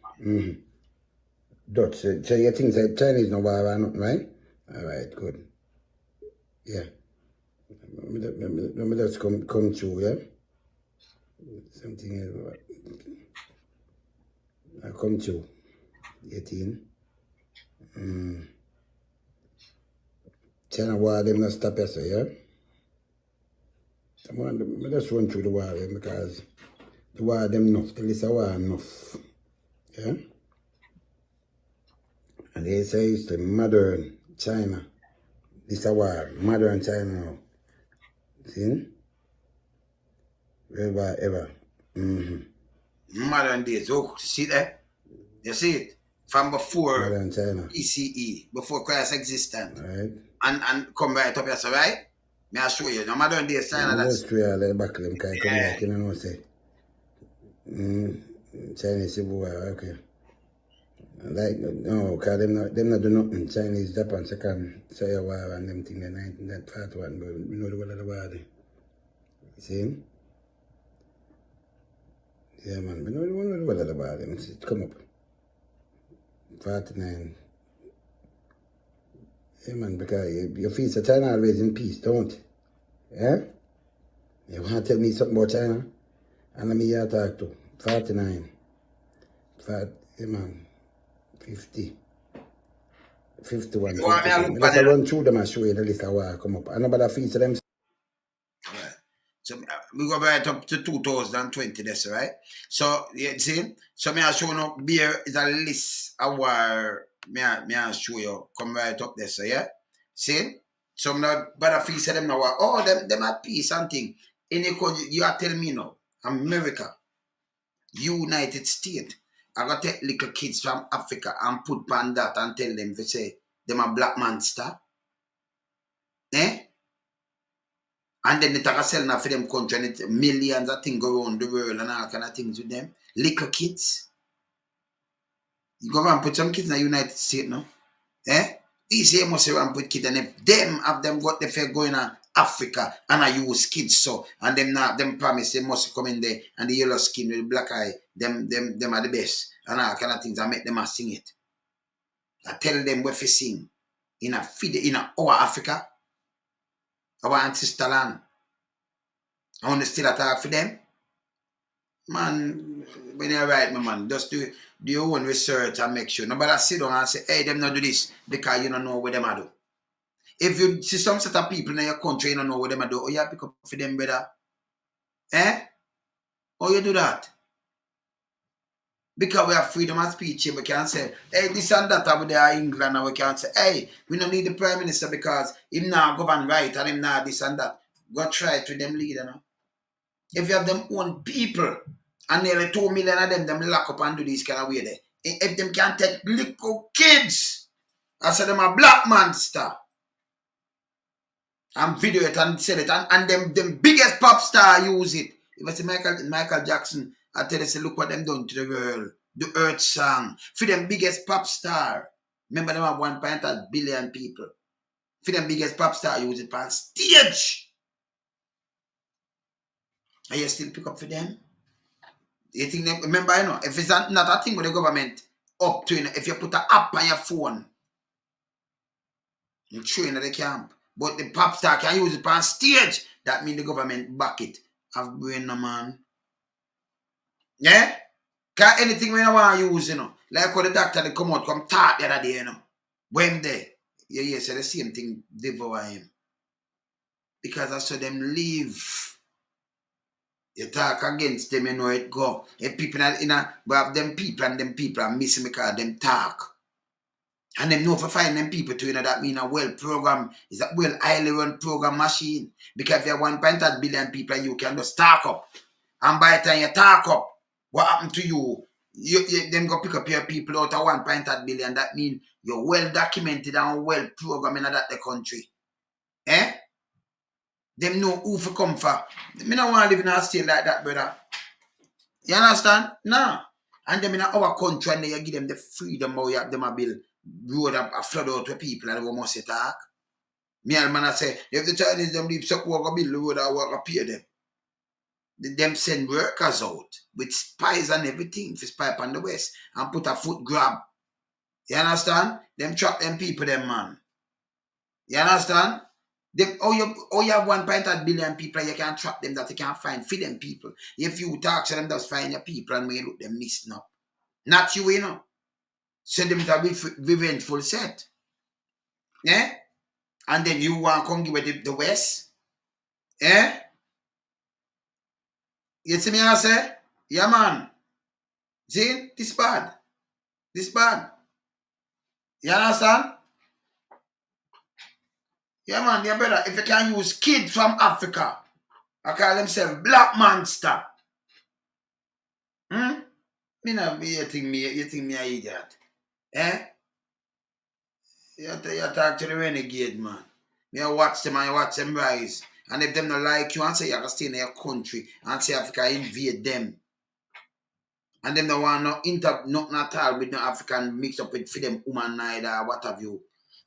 Dutch. So you think that Chinese no war or nothing, right? Alright, good. Yeah. Let me just come through, yeah? Something else. I come through. 18. China war, them not stop here, so, yeah? I just run through the war, yeah, because the war, them enough. The list of war enough. Yeah? And they say it's the modern China. This is a war, modern China now. See? Real war ever. Modern days. Oh, see that? You see it? From before modern China. PCE, before Christ existence. Right. And come right up here, so right? May I show you? The modern days China. That's true. I'll let back them because come back, you know, say. Chinese civil war, okay. Like, no, because them not do nothing. Chinese, Japan, second, say war and them thing, the 1941, but we know the whole of the war there. See? Yeah, man, we know the whole of the war there. It come up. 49. Yeah, man, because you feel so China always in peace, don't you? Yeah? You want to tell me something about China? And let me hear talk to. 49. Yeah, man. 50. 51. 52. Let's run through them and show you the list of what come up. And nobody feels to them. Right. So we go right up to 2020, that's right. So you see, so me I show you beer is a list of war. Me I show you come right up there, so yeah. See? Some not better feels to them now. Oh, them at peace and thing. Any country you are telling me now, America, United States. I got to take little kids from Africa and put on that and tell them to say, them a black monster. Eh? And then they take a sell now for them country and it, millions of things go around the world and all kind of things with them. Little kids. You go and put some kids in the United States now. Eh? These here must have put kids and if them have them got the fair going on Africa and I use kids so and them now them promise they must come in there and the yellow skin with the black eye them are the best and all kind of things I make them sing it. I tell them what to sing in our Africa, our ancestor land. I want to still talk for them. Man, when you write me, man, just do your own research and make sure. Nobody sit down and say, hey, them not do this because you don't know what them are do. If you see some set of people in your country, you don't know what them are do, oh, you pick up for them, brother. Eh? How you do that? Because we have freedom of speech here, we can say, hey, this and that over there in England, and we can say, hey, we don't need the Prime Minister because him now govern right and him now this and that. Go try it with them leader now. If you have them own people, and nearly 2 million of them lock up and do this kind of way there. If them can take little kids, I say them a black monster. And video it and sell it. And them biggest pop star use it. If I say Michael Jackson, I tell you, say, look what them done to the world. The Earth song. For them biggest pop star. Remember them have 1.8 billion people. For them biggest pop star use it on stage. And you still pick up for them? You think them, remember, you know, if it's not a thing with the government up to, you know, if you put an app on your phone, you throw in the camp. But the pop star can use it on stage. That means the government back it. Have brain, no man. Yeah? Because anything we don't want to use, you know. Like when the doctor they come out, come talk the other day, you know. When there, yeah, so the same thing devour him. Because I saw them leave. You talk against them, you know it go. If people but them people are missing because them talk. And them know for find them people too, you know, that mean a well program is a well highly run program machine. Because if you have 1.8 billion people and you can just talk up. And by the time you talk up, what happened to you? You then go pick up your people out of 1.8 billion. That means you're well documented and well programmed in that the country. Eh? Them know who for come for. Me don't want to live in a state like that, brother. You understand? No. And them in our country and you give them the freedom how you have them a build road a flood out with people and they must talk. Me and man I say, if the Chinese them leave so walk a build the road, I walk pay them. Them send workers out with spies and everything for spy up on the west and put a foot grab. You understand? Them trap them people, them man. You understand? Them, you have 1.8 billion people, you can trap them that you can't find for them people. If you talk to them, just find your people and may look them missing up. Not you, you know. Send them to a revengeful set. Yeah? And then you want to come give the West? Yeah? You see me I say? Yeah, man. See? This bad. This bad. You understand? Yeah, man, yeah, brother. If you can use kids from Africa, I call themselves black monster. Me know, you think me an idiot. Eh? You talk to the renegade, man. Me I watch them and you watch them rise. And if them not like you and say you can stay in your country and say Africa invade them. And them don't want nothing at all with no African mix up with for them woman neither, what have you.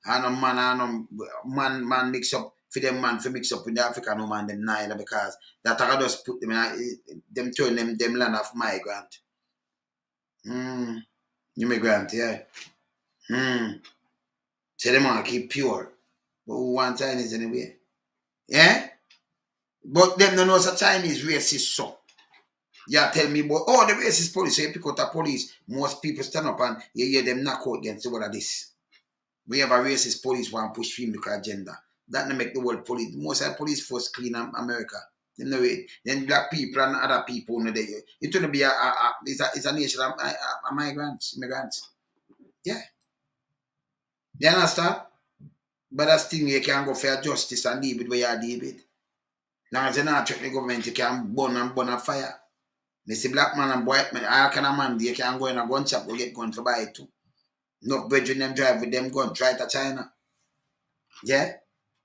And a man mix up for them man for mix up with the African woman them neither because that I just put them in them turn them land of migrant. Immigrant, yeah. So them want to keep pure. But who want Chinese anyway? Yeah? But them don't know it's a Chinese racist so. Yeah, tell me about the racist police. So you pick out the police, most people stand up and you hear them knock out against what of this. We have a racist police want to push female agenda. That don't make the world police. Most of the police force clean America. You know it. Then black people and other people you know, it's going to be it's a nation of migrants, immigrants. Yeah. You understand? But that's thing you can go for justice and deal with where you are deal with. Long as you not check the government, you can burn a fire. They see black man and white man, all kind of man, you can go in a gun shop, go get gun to buy it too. No brethren them drive with them gun, try to China. Yeah?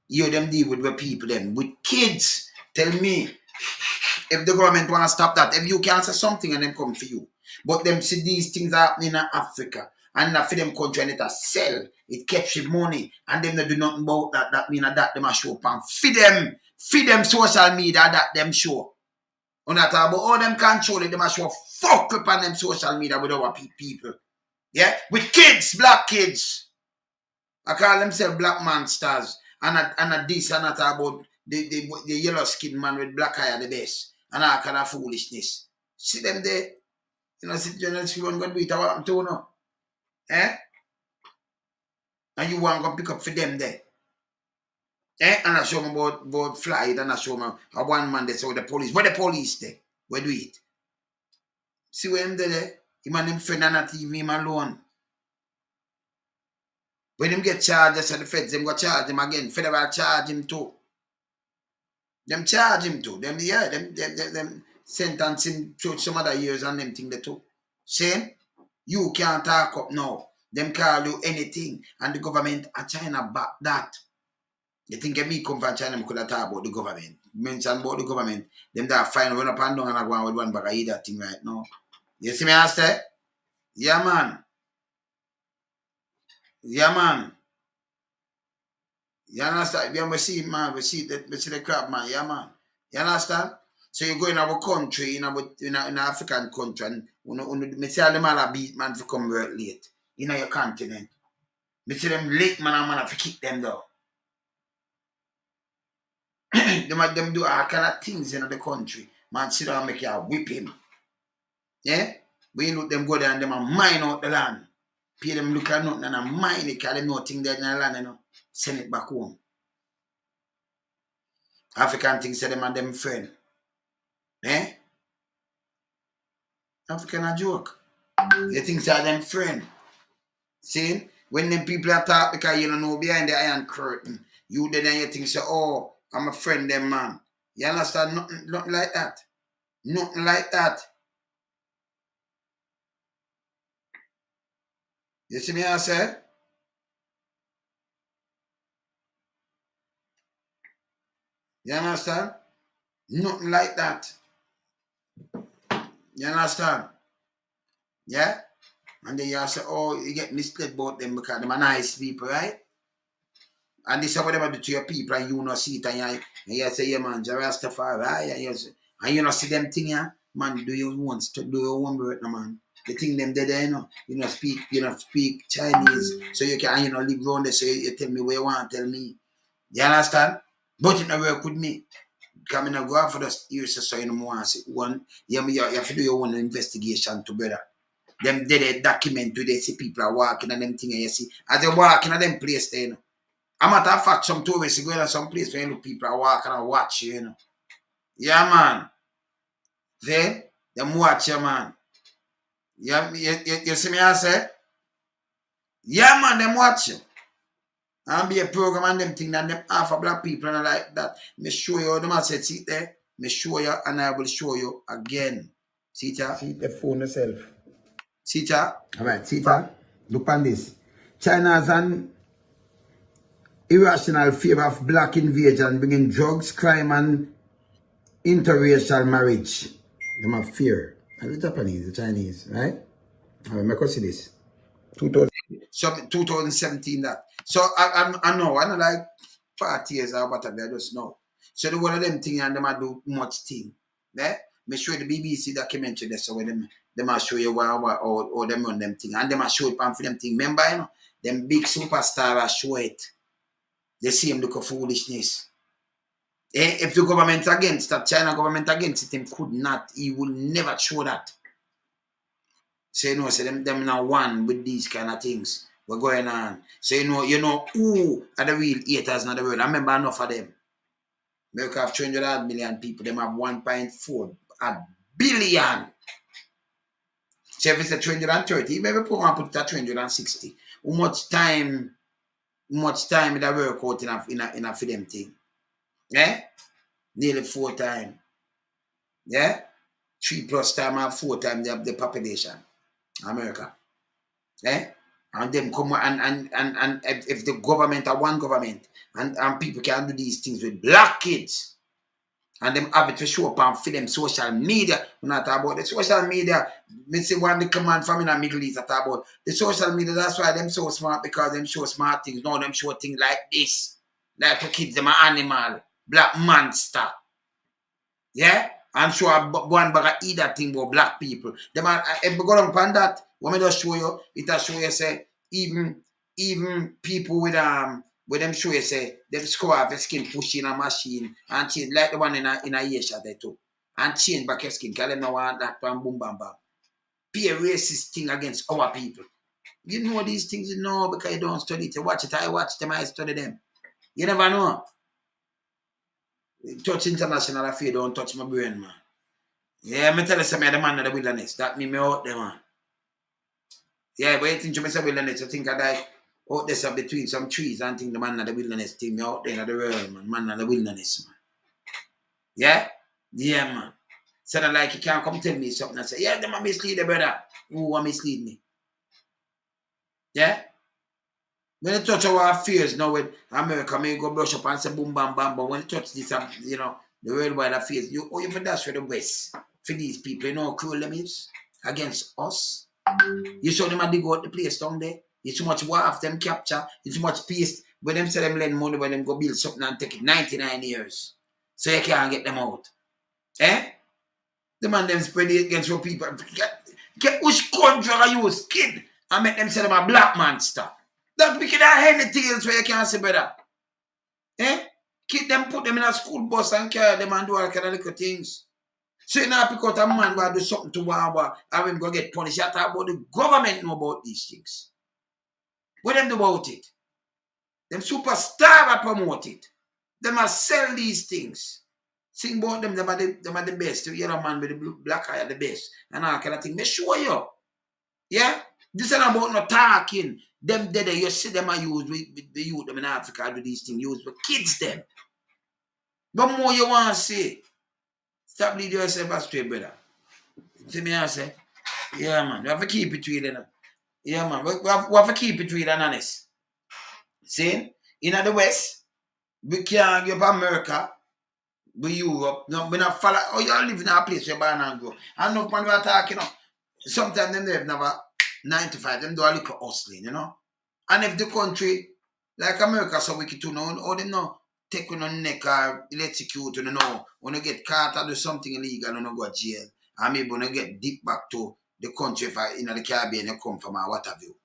You them deal with people them, with kids. Tell me, if the government want to stop that, if you can say something and them come for you. But them see these things happening in Africa. And not for them country and it sell. It catch money. And them they do nothing about that. That mean that them a show up and feed them social media that them show. On that about all them control it, them a show fuck up on them social media with our people. Yeah? With kids, black kids. I call themselves black monsters. And a this and that about the yellow skin man with black eye are the best. And all kind of foolishness. See them there. You know, see journalists who want to do it, what I'm doing now. Eh? And you want to go pick up for them there. Eh? And I show them about flight and I show them a one man there, so the police. Where the police there? Where do it? See where him there? Him and him friend and not even him alone. When him get charged, so the feds, them go charge him again. Federal charge him too. Them charge him too. Them sentence him to some other years and them thing there too. Same? You can't talk up now. Them call you anything. And the government and China back that. You think if me come from China, I could have talk about the government. Mention about the government. Them that fine run up and down and I go on with one bag of eat that thing right now. You see me I say? Yeah, man. Yeah, man. You understand? We see it, man. We see the crap, man. Yeah, man. You understand? So you go in our country, in an African country, and me see all them all a beat man to come work late. In your continent. Me see them late man and man have to kick them down. them do all kind of things in the country. Man sit down and make you whip him. Yeah? When you look them go there and them a mine out the land. Pay them look at nothing and a mine it because them nothing there in the land, you know. Send it back home. African things say them and them friend. Eh? African a joke. You think say them friend. See? When them people are talk because you don't know behind the iron curtain, you then you think say, oh, I'm a friend them man. You understand? Nothing like that. Nothing like that. You see me I say? You understand? Nothing like that. You understand? Yeah? And then you say, oh, you get misled about them because them are nice people, right? And this is what they do to your people and you not see it and you say, yeah man, Rastafari, and you not see them thing, yeah? Man, do you want to do your own work, no man? The thing them there, you know, you not speak Chinese, so you can, live around there, so you tell me what you want to tell me. You understand? But it not work with me. Because I not go out for the years, so you know, want to say, one, you have to do your own investigation to brother. Them dead document where they see people are walking and them thing and you see. As they walking at them place there, you know. A matter of fact, some tourists go in some place where you look people are walking and watch you, you know. Yeah, man. Then, them watch you, man. You see me I say? Yeah, man, them watch you. And be a program and them thing that them half of black people and like that. Me show you how them I said, see there. Me show you and I will show you again. See it? See the phone yourself. See it? Alright, see it? Look on this. China has an irrational fear of black invasion, bringing drugs, crime, and interracial marriage. They have fear. And the Japanese, the Chinese, right? Alright, make us see this. 2017 that. So I know, I know like 40 years or whatever, I just know. So the one of them thing and them I do much thing. Yeah? Me show the BBC documentary there, so when them I show you or them on them thing. And them I show it for them thing. Remember, you know, them big superstars I show it. They see him look of foolishness. If the government against that, China government against it, him could not, he will never show that. So you know, so them now one with these kind of things were going on. So you know who are the real haters in the world. I remember enough of them. America have 300 million people, them have 1.4 billion. So if it's a 330, maybe put it at 360. How much time they work out in a for them thing? Yeah? Nearly 4 times. Yeah? 3+ times or 4 times the population. America. Eh? And them come and if the government are one government and people can do these things with black kids and them have it to show up and for them social media. We're not talking about the social media. Me say one the command from in the Middle East I talk about the social media. That's why them so smart, because them show smart things. No, them show things like this. Like to keep them an animal, black monster. Yeah? I'm sure one bag of eat that thing about black people. Them if we go down upon that, what me just show you, it'll show you say even people with them show you say them score off your skin, push in a machine and change like the one in a Asia there too. And change back your skin. Cause them now want that one boom bam bam. Be a racist thing against our people. You know these things, you know, because you don't study it. You watch it, I watch them, I study them. You never know. Touch international affairs, don't touch my brain, man. Yeah, me tell you something, the man of the wilderness. That mean me out there, man. Yeah, but you think you say wilderness, you think I die out there between some trees and think the man of the wilderness thing me out there in the world, man of the wilderness, man. Yeah? Yeah, man. So that like you can't come tell me something and say, yeah, them a mislead the brother. Who want mislead me? Yeah? When you touch our affairs now with America, may go brush up and say boom, bam, bam, but when you touch this, you know, the worldwide affairs, you for dash for the West, for these people, you know how cruel them is against us. You saw them and they go out the place down there. It's too much war after them capture, it's too much peace. When them say them lend money, when them go build something and take it 99 years. So you can't get them out. Eh? The man them spread it against your people. Get which country are you kid and make them say them a black monster. That wicked head the tails where you can't say better. Eh? Kid them, put them in a school bus and carry them and do all kind of little things. So you now pick out a man who do something to one and him go get punished. You talk about the government know about these things. What them do about it? Them superstar are promote it. Them are sell these things. Sing about them are the best. The yellow man with the black eye are the best. And all kind of thing. Make sure you. Yeah? This is not about no talking. Them dead, you see them are used with the youth them in Africa do these things. Used with kids them. But more you want to say. Stop leading yourself astray, brother. See me I say? Yeah, man. We have to keep it real, you know. Yeah, man. We have to keep it real and honest. See? In the West, we can't give up America, we Europe. No, we not follow. Oh, you live in a place where you born and grow. And no man we are talking, you know. Sometimes them they've never 9 to 5, them do a little hustling, you know. And if the country, like America, so wicked to know, or them know, take on the neck or electrocute, you know, when you get caught or do something illegal, you know, go to jail. And maybe when you get deep back to the country, if in the Caribbean, you come from or what have you.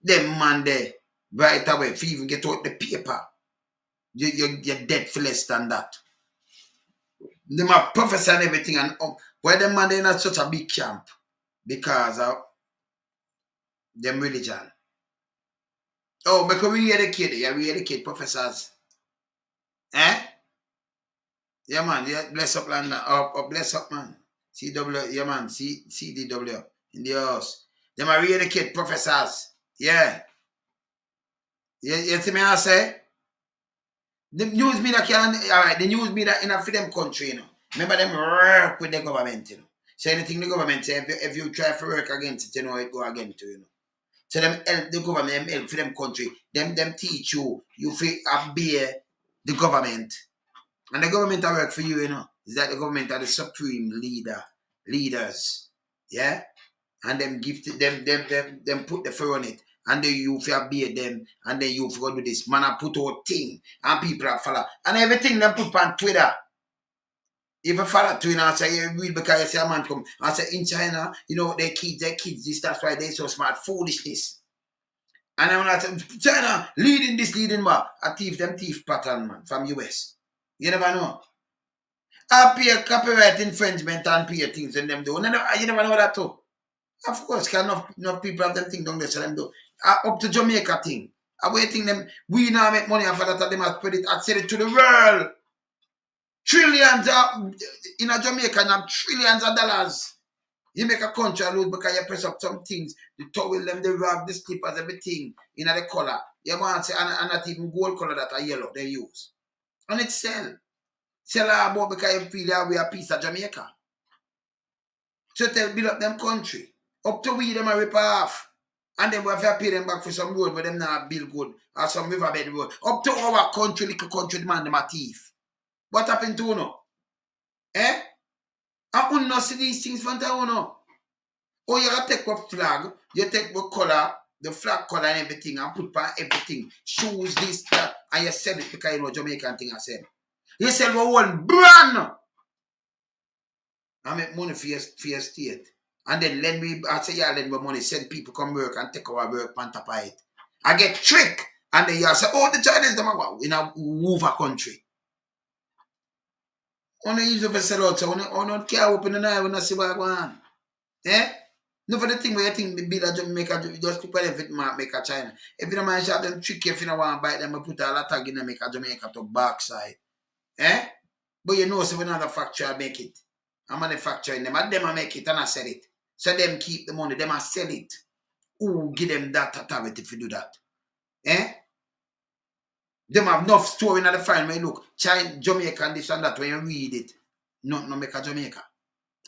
Them man there, right away, if you even get out the paper, you're dead for less than that. Them have professor and everything, and why them man they're not such a big camp? Because of them religion. Oh, because we educate professors. Eh? Yeah, man. Yeah, bless up, land. Bless up, man. CW, yeah, man. CDW in the house. Them are re-educate professors. Yeah. You see me I say? The news media can, alright, the news media in a freedom country, you know. Remember them work with the government, you know. So anything the government say, if you try to work against it, you know, it go against you, know. So them help the government, them help for them country, them teach you feel obey the government. And the government that work for you, you know, is that the government are the supreme leaders. Yeah? And them give to them put the fur on it. And then you feel obey them, and then you go do this. Man, I put out thing, and people are follow. And everything they put on Twitter. If you follow Twitter and say, you read because you see a man come, and say, in China, you know, their kids, this, that's why they're so smart. Foolishness. And then when I say, China, leading a thief pattern, man, from US. You never know. I pay copyright infringement and pay things in them do. You never know that too. Of course, enough people have them thing down there, so them do. Up to Jamaica thing. I'm waiting them. We now make money after that. Them have spread it. I said it to the world. Trillions in a Jamaica have trillions of dollars. You make a country lose because you press up some things. The towel, them, the rag, the slippers, everything in the color. You want to say, and not even gold color that are yellow they use. And it sell. Sell about because you feel that we are a piece of Jamaica. So they build up them country. Up to we them a rip off. And then we have to pay them back for some road where them not build good. Or some riverbed road. Up to our country, little country, man, them a thief. What happened to you? Eh? I will not see these things from town, no. Oh, you have to take up flag, you take the color, the flag color and everything, and put on everything. Shoes, this, that, and you sell it because you know Jamaican thing I said. You sell one brand. I make money for your state. And then lend me, I say, yeah, lend me money, send people come work and take our work on top of it. I get tricked. And then you say, oh, the Chinese, them are in a move a country. Only use of a sell out, so I don't care open the night when I see what I go on. Eh? No for the thing where you think the build a Jamaica, just people if it might make a China. If you don't mind shot them tricky, if you don't want to buy them, I put all a tag in and make a Jamaica to backside. Eh? But you know, so when another factory make it. I'm manufacturing them, and them I make it and I sell it. So them keep the money, them I sell it. Who give them that authority if you do that? Eh? Them have enough story in the file when you look. China, Jamaica and this and that, when you read it, no make a Jamaica.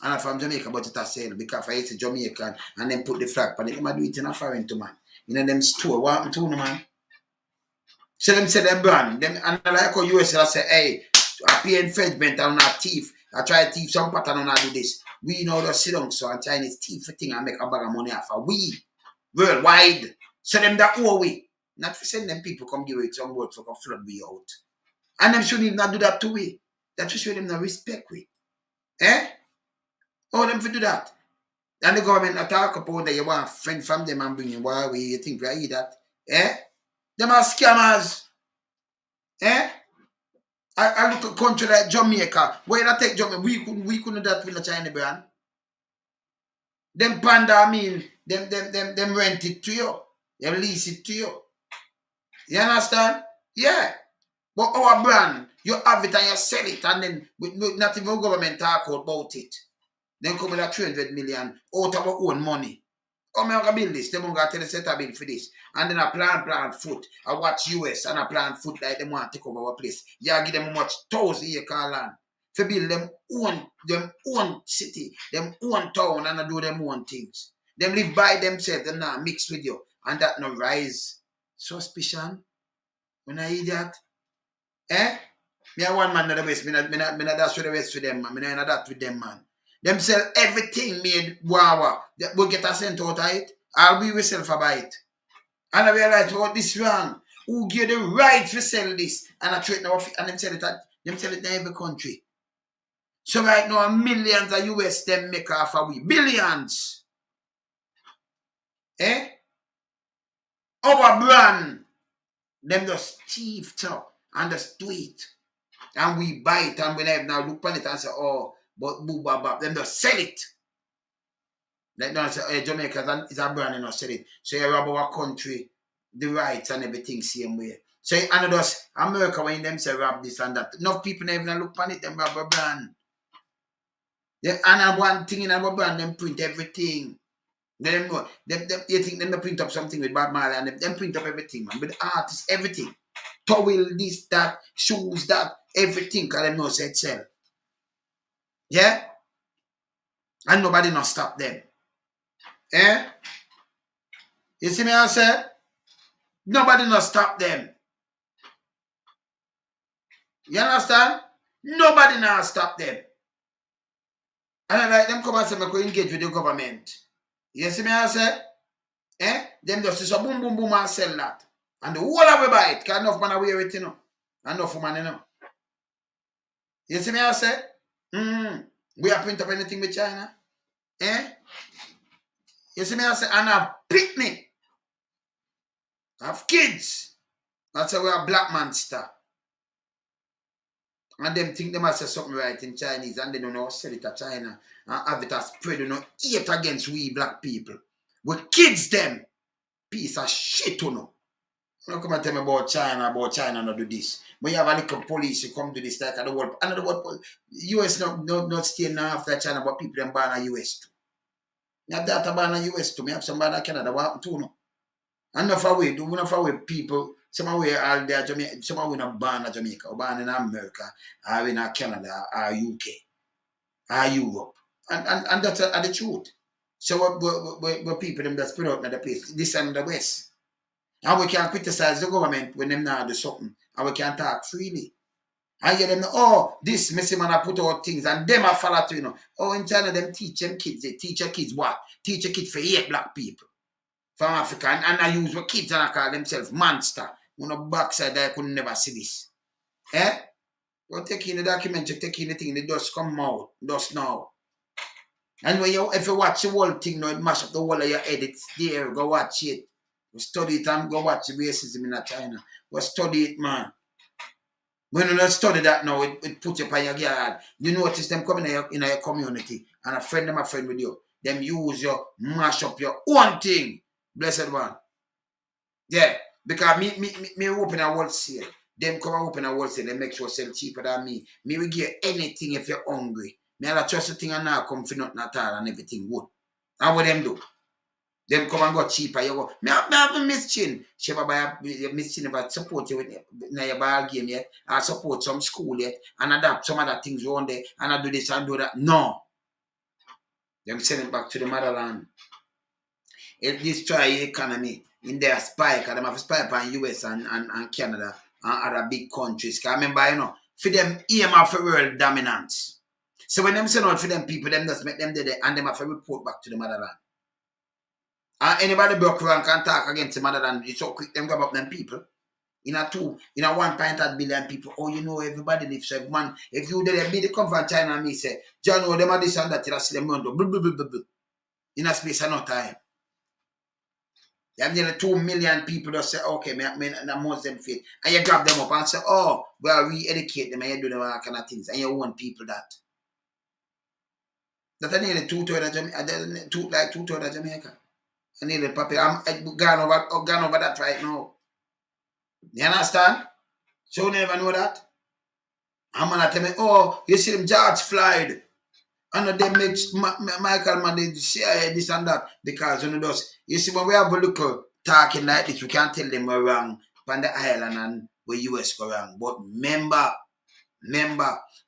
And I'm from Jamaica, but it has sale because I hate Jamaican and then put the flag, but they might do it in a foreign to man. You know them store, what happened to man? So them say them brand, them and like how US I say, hey, I pay infringement and not thief. I try to thief some pattern and I do this. We know the sit down so and Chinese thief thing and make a bag of money off of we worldwide. So them that owe we. Not for send them people come give it some words for flood we out. And them shouldn't even not do that to we. That should show them no respect we. Eh? How them for do that? And the government attack upon that you want a friend from them and bring you why we you think we that? Eh? Them are scammers. Eh? I look at a country like Jamaica. Where I take Jamaica, we couldn't do that with the China brand. Them panda, I mean, them rent it to you. Them lease it to you. You understand? Yeah. But our brand, you have it and you sell it, and then not even government talk about it. Then come with a 300 million out of our own money. Oh, I'm going to build this. They're going to tell us set a bill for this. And then I plant foot. I watch US and I plant foot like they want to take over our place. Yeah, give them much 1,000 acre land. To build them own city, them own town, and I do them own things. Them live by themselves, them not mix with you. And that no rise suspicion. When I hear that, me a one man in the West, me not that's for the West for them, man. Me not that with them, man. Them sell everything made wawa. We get a cent out of it. I'll be with self about it. And I realize what this wrong. Who give the right to sell this? And I trade now and them sell it in every country. So right now millions of US them make off of we. Billions. Our brand. Them just thief top and just do it. And we buy it and we now look on it and say, oh, but boo bab, them just sell it. Like now say, hey, Jamaica is a brand and not sell it. So you rob our country, the rights and everything same way. So and just America when them say rob this and that. Enough people never even look on it, them rob a brand. Yeah, and one thing in our brand, them print everything. Them you think them print up something with Bob Marley and them print up everything, man. With the artists, everything. Towel, this, that, shoes, that, everything, because them know say it sell. Yeah? And nobody not stop them. You see me I say? Nobody not stop them. You understand? Nobody not stop them. And I like them come and say, I could engage with the government. You see me I say? Them just say, boom, boom, boom, and sell that. And the whole of we buy it, because enough man wear it, you know. Enough woman, you know. You see me I say? We are print up anything with China. You see me I say? And have picnic. Have kids. That's how we are black man star. And them think they must say something right in Chinese and they don't know how to sell it to China. And have it as spread, you know, hate against we black people. We kids them. Piece of shit, you know. You don't come and tell me about China not do this. When you have a little police, you come to this like the world. And the world, US not staying now after China, but people them born in US too. You have that born in US too. Me have some born in Canada, what happened too, no? And enough away people, some away all there Jamaica, some away not born in Jamaica, or born in America, or in Canada, or UK, or Europe. And that's the truth. So what people them that spread out in the place, this and the West. And we can criticize the government when them now do something. And we can talk freely. And you them know, oh, this messy man I put out things and them I follow to, you know. Oh, in China, them teach them kids. They teach your kids what? Teach your kids for 8 black people from Africa. And I use what kids and I call themselves monster. You know, backside I could never see this. But take in the documentary, take in the thing, it just come out, just now. And when if you watch the whole thing, now it mash up the whole of your head, it's there, go watch it. We study it and go watch the racism in China. We study it, man. When you don't study that now, it puts you on your guard. You notice them coming in your community and a friend with you. Them use you, mash up your own thing. Blessed one. Yeah. Because me open a wholesale. Them come and open a wholesale. They make sure sell cheaper than me. Me will give anything if you're hungry. Me I trust the thing and now come for nothing at all and everything good. And what them do? Them come and go cheaper. You go, me have a Miss Chin. She have a Miss Chin about support you with your ball game yet. I support some school yet. And adapt some other things around there. And I do this and do that. No. Them send it back to the motherland. It destroy the economy in their spike. And them have a spike on US and Canada and other big countries. Because remember, you know, for them aim for world dominance. So when them send out for them people, them just make them there and them have to report back to the motherland. And anybody broke around can talk against the motherland. It's so quick them grab up them people. In a 1.8 billion people. Oh, you know, everybody lives. So man, if you did be the come from China and me say, John, oh, them are this and that, you'll see them run. In a space of no time. You have nearly 2 million people that say, okay, I'm Muslim faith. And you grab them up and say, oh, well, we educate them and you do them all kind of things. And you want people that. That are nearly two-thirds of Jamaica. I nearly papi. I'm gone over that right now. You understand? So you never know that. I'm gonna tell me, oh, you see them George Floyd. And they make Michael man they say this and that because you see when we have a look talking like this, we can't tell them we're wrong on the island and where US go wrong. But remember,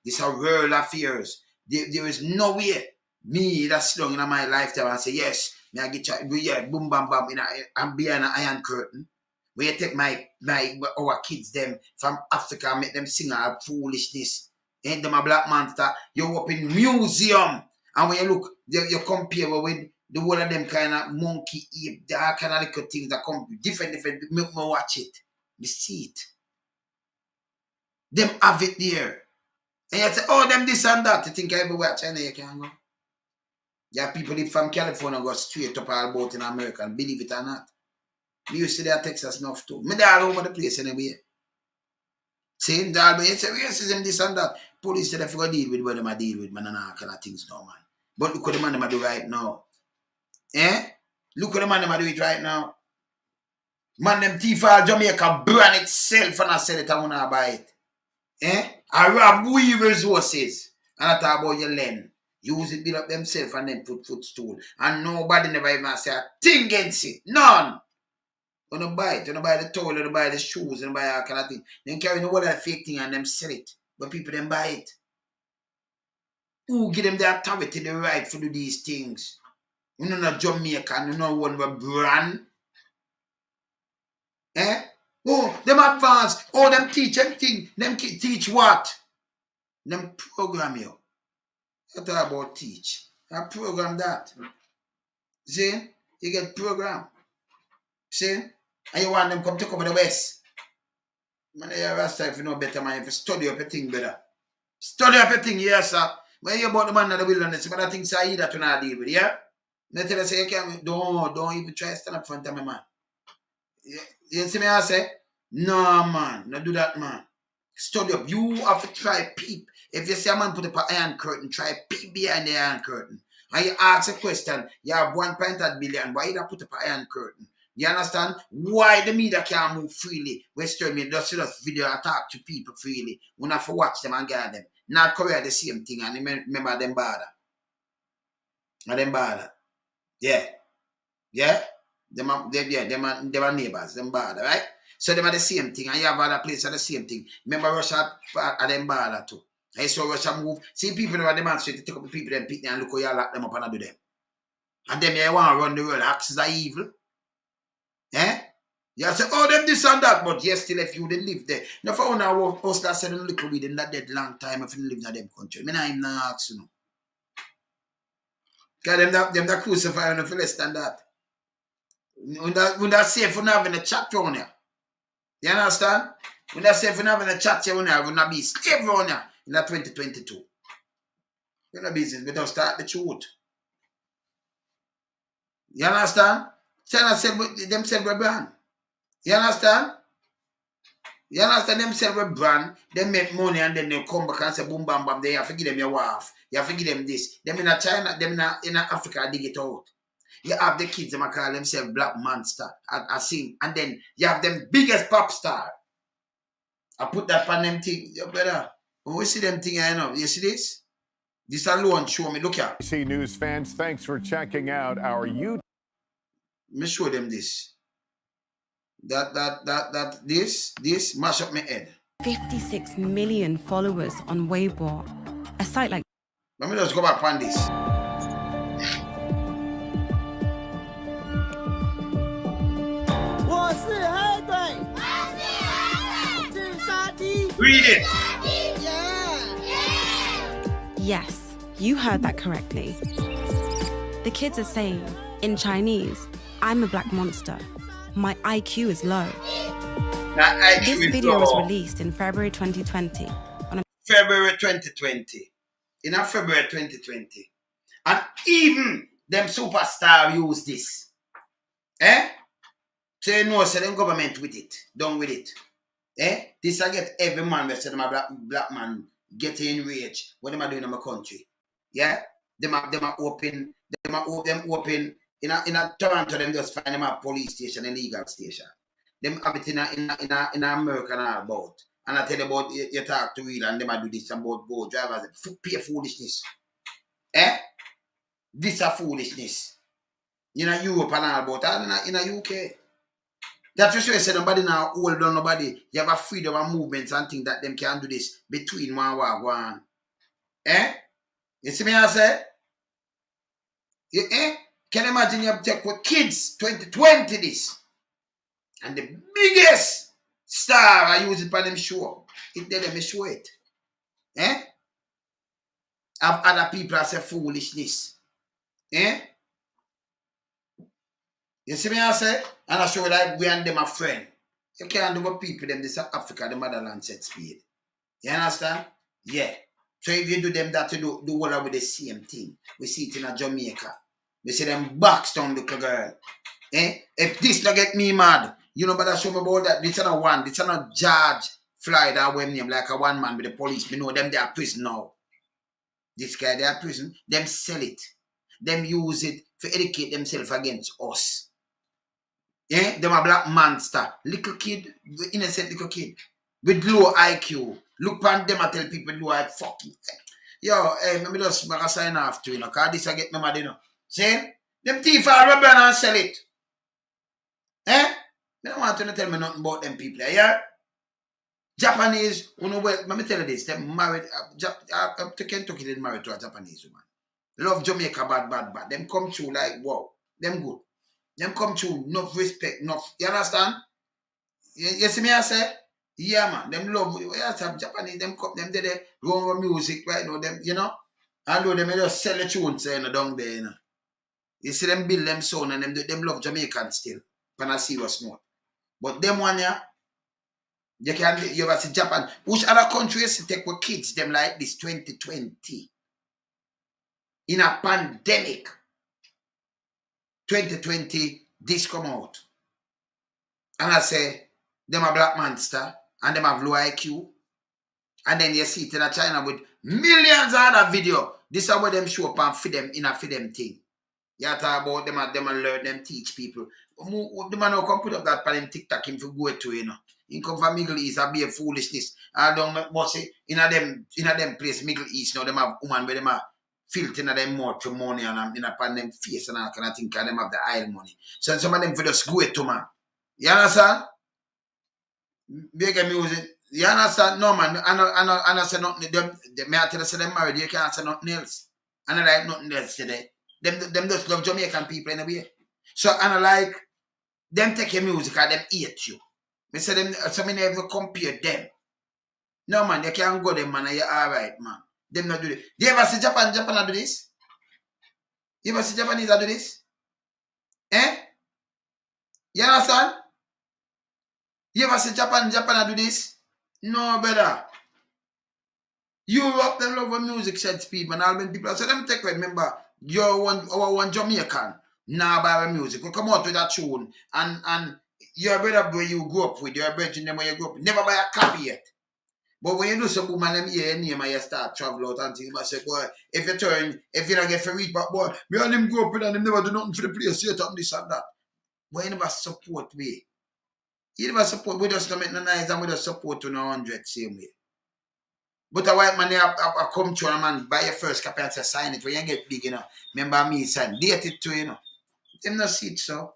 these are world affairs. There is no way me that's long in my lifetime and say yes, me I get boom bam bam I'm behind an iron curtain. Where you take our kids them from Africa and make them sing our foolishness. Ain't them a black monster? You up in museum. And when you look, you compare with the whole of them kind of monkey, ape, that kind of little things that come different. Me watch it. Me see it. Them have it there. And you say, oh, them this and that. You think everywhere China you can go? Yeah, people live from California go straight up all about in America, and believe it or not. Me used to there Texas enough too. Me there all over the place anyway. Saying that, but you say racism, this and that. Police say they forgot deal with what them deal with, man, and all kind of things now, man. But look what the man them do right now. Look what the man them do it right now. Man, them thief all Jamaica brand itself and I sell it and wanna buy it. I rob we resources. And I talk about your land. Use it, build up themselves and then put footstool. And nobody never even say a thing against it. None. When you buy it, when you buy the towel, when you buy the shoes, when you buy all kind of thing. Then carry the whole of fake thing and them sell it. But people then buy it. Who give them the authority, the right to do these things? You know not Jamaican, you know one with brand. Oh, them advanced. Oh, them teach them thing. Them teach what? Them program you. I talk about teach. I program that. See? You get program. See? And you want them come take over the West. Man, you're Rasta if you know better, man. If you study up your thing better. Study up your thing, yes, sir. When you about the man in the wilderness, but I think say that you not deal with, yeah? They tell you say you can't don't even try to stand up front of me, man. You see me I say? No, man, not do that, man. Study up. You have to try peep. If you see a man put up an iron curtain, try peep behind the iron curtain. And you ask a question, you have 1.8 billion, why you put up an iron curtain? You understand? Why the media can't move freely? Western media just see us video and talk to people freely. We have to watch them and guide them. North Korea the same thing, and remember them bother. And them bother. Yeah. Yeah? Them are neighbors, them bother, right? So them are the same thing, and you have other places are the same thing. Remember Russia are them bother too. I saw Russia move. See people that demonstrate to take up the people and pick them and look how you lock them up and do them. And them you want to run the world. Axes are evil. You say, oh, them this and that, but yes, still if you didn't live there. Now, for our host that said a little weed in that dead long time if you live in them country. I mean, I'm not asking you. Because them that crucify you for less than that. When that safe, when having a chat around here. You understand? When that safe, when having a chat here, when I will not be slave around here in that 2022. You're not business, but don't start the truth. You understand? China said themselves were brand. You understand? You understand themselves were brand, they make money and then they come back and say boom bam bam, they have to give them your wife. You have to give them this. Them in China, them in Africa, dig it out. You have the kids, they call themselves Black Monster. I sing. And then you have them biggest pop star. I put that on them thing. You better. When we see them thing, I know. You see this? This alone show me. Look here. ABC News fans, thanks for checking out our YouTube. Let me show them this. This mash up my head. 56 million followers on Weibo. A site like... Let me just go back on this. Read it. Yes, you heard that correctly. The kids are saying, in Chinese, I'm a black monster. My IQ is low. This video was released in February 2020. February 2020. In February 2020. And even them superstar use this. So you know, say them government with it, done with it. This I get every man that said them a black man get enraged what them are doing in my country. Yeah? Them are open in a Toronto, them just find them a police station, a legal station. Them have it in America and all about. And I tell you about you talk to real and them I do this about go drivers. Pure foolishness. This a foolishness. In a Europe and all about, and in a UK. That's just why I say nobody now hold on nobody. You have a freedom of movements and things that them can do this between one and You see me I say? Can you imagine you have to take with kids 2020 this? And the biggest star I use it for them show. It did them show it. Have other people that say foolishness. You see me I say? And I show you that we and them a friend. You can't do what people them this Africa, the motherland set speed. You understand? Yeah. So if you do them that to do all with the same thing. We see it in Jamaica. We see them box down little girl. If this not get me mad, you know, but I show me about that. This is not one. This is not George Floyd or when name like a one man with the police. We know them they are prison now. This guy they are prison. Them sell it. Them use it to educate themselves against us. Them a black monster. Little kid, innocent little kid. With low IQ. Look on them and tell people low IQ. Fucking. Yo, let me just make a sign off to you, know, because this I get me mad, you know. See? Them thief are rubber and sell it. I don't want you to tell me nothing about them people. Yeah? Japanese, you know, well, let me tell you this. Them married, up to Kentucky, they married to a Japanese woman. Love Jamaica bad. Them come through like, wow. Them good. Them come through, enough respect, enough. You understand? You see me I say? Yeah, man. Them love, Japanese, them come, them did wrong music, right? Know them, you know? And though them just sell the tunes, you know, down there, you know. You see them build them sound and them love Jamaicans still. When I see what's more. But them one, yeah, you ever see Japan. Which other countries take with kids them like this 2020? In a pandemic. 2020, this come out. And I say, them a black monster and them have low IQ. And then you see it in China with millions of other video. This is where them show up and feed them in a feed them thing. You talk about them and learn them, teach people. The man who come put up that pan in TikTok him for go to, you know. He come from Middle East and be a foolishness. I don't must say in a them place, Middle East, now them have woman where them are filth in them mouth for money and in a pan them face and all kind of thing, and them have the oil money. So some of them for just go to man. You understand? Big music. You understand? No man, I say nothing. Them I tell you say them married, you can't say nothing else. And I like nothing else today. Them just love Jamaican people in a way. So and I like them take your music and them hate you. I say them so many never compare them. No man, you can't go them man, you're alright, man. Them not do this. Do you ever see Japan do this? You ever see Japanese do this? You understand? You ever see Japan do this? No, brother. Europe, them love music shed speed, man. All when people say them take remember, you're one Jamaican. Now by music. We come out with that tune and your brother where you grew up with, your brother them where you grew up with. Never buy a copy yet. But when you do some woman them hear name and you start travel out and things, you say, boy, if you don't get for reach back, boy, me and them grow up with and them never do nothing for the place, set up this and that. But you never support me. You never support, we just don't make no nice and we just support to 100 same way. But a white man, I come to a man, buy your first copy and say, sign it when you get big, you know. Remember me, sign, date it too, you know. Them not see it, so.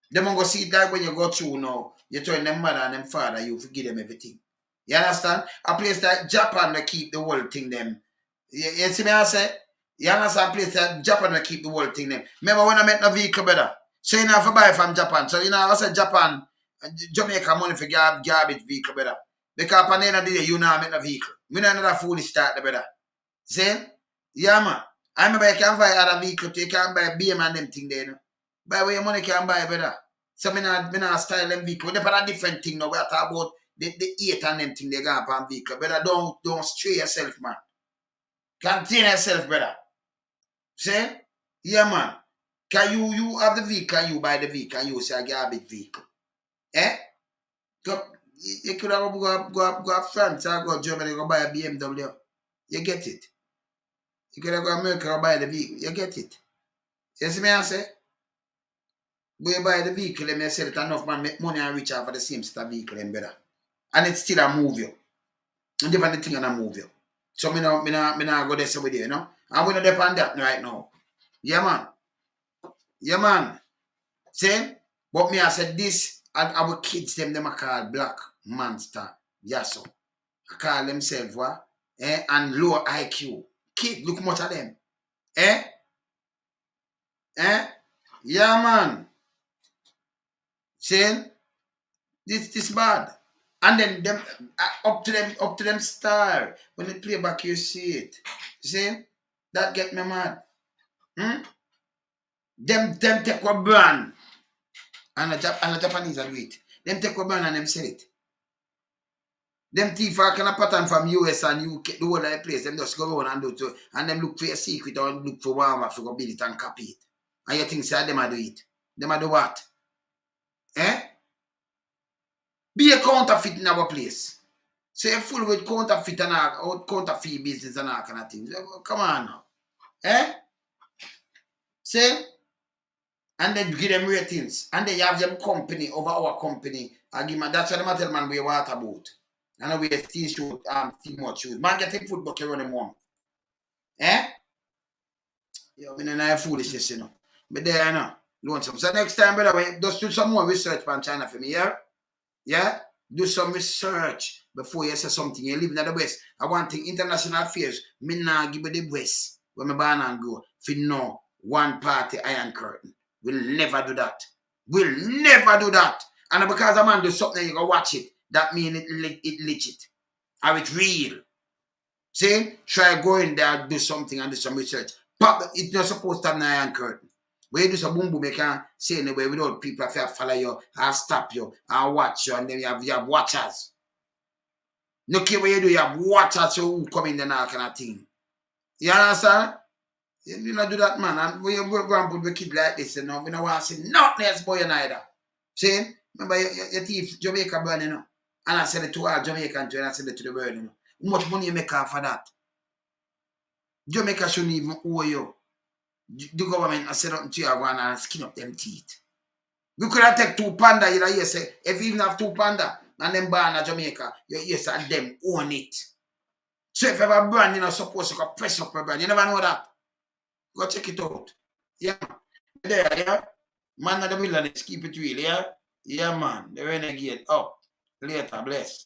Them won't go see it like when you go through now. You tell them mother and them father, you forgive them everything. You understand? A place like Japan will keep the whole thing them. You see me I say? You understand? A place like Japan will keep the whole thing them. Remember when I met no vehicle better? So you know have to buy from Japan. So you know I said Japan, Jamaica money for garbage vehicle better. Because at the end of the day, you know I make no vehicle. Me not another foolish start the better. See? Yeah man. I remember you can buy other vehicle too. You can buy BM and them thing there. You know? Buy where your money can buy better. So me not style them vehicle. They're a different thing now. We are talking about the 8 and them thing they got on vehicle. Brother, don't stray yourself, man. Contain yourself, brother. See? Yeah, man. Can you have the vehicle and you buy the vehicle and you say a garbage vehicle. You could have go France or go Germany, go buy a BMW. You get it. You could have go America or buy the vehicle. You get it. You see me I say? Go buy the vehicle and sell it enough man make money and reach out for the same sort of vehicle and better. And it's still a move you. And different thing and a move you. So me now go there with you, you know? And we not depend that right now. Yeah man. Yeah man. See? But me I said this our kids them I call black monster. Yes so. I call themselves what? And low IQ. Kid, look much of them. Yeah man. See? This bad. And then them up to them star. When they play back, you see it. See? That get me mad. Them take a brand. And the Japanese are do it. Them take a brand and them sell it. Them thief are kind of pattern from US and UK, the whole of the place. Them just go around and do it. And them look for a secret or look for one to go build it and copy it. And you think say them are do it. Them are do what? Be a counterfeit in our place. So you're full with counterfeit and counterfeit business and all kind of things. Come on now. See? And then give them ratings. And then you have them company over our company. And give man, that's what I tell man we water about. And we still shoot too much shoes. Man get him food but you run him one. Yo, I mean foolishness, you know. But there you know. Lonesome. So next time, brother, just do some more research on China for me, yeah? Yeah? Do some research before you say something. You live in the West. I want the international affairs. Me nah give you the West where me born and grow. For no one party iron curtain. We'll never do that. We'll never do that. And because a man do something you go watch it, that means it legit. Or it real. See? Try go in there, do something and do some research. But it's not supposed to have an iron curtain. Where you do some boom boom, you can't say anywhere without people have to follow you, or stop you, or watch you, and then you have watchers. No care what you do, you have watchers who come in and all kind of thing. You understand? You don't do that, man. And when you go and put the kid like this, you know, we don't want to see nothing else boy neither. See? Remember, your thief Jamaica burn, you know. And I said it to all Jamaicans, and I said it to the world, you know. How much money you make off for that? Jamaica shouldn't even owe you. The government has said up to you and skin up them teeth. We could have take 2 panda, you say, if you even have 2 panda and them born in Jamaica, you say them own it. So if you have a brand, you're not supposed to go press up a brand. You never know that. Go check it out. Yeah. There, yeah. Man of the wilderness, keep it real, yeah? Yeah, man. The renegade up. Later, bless.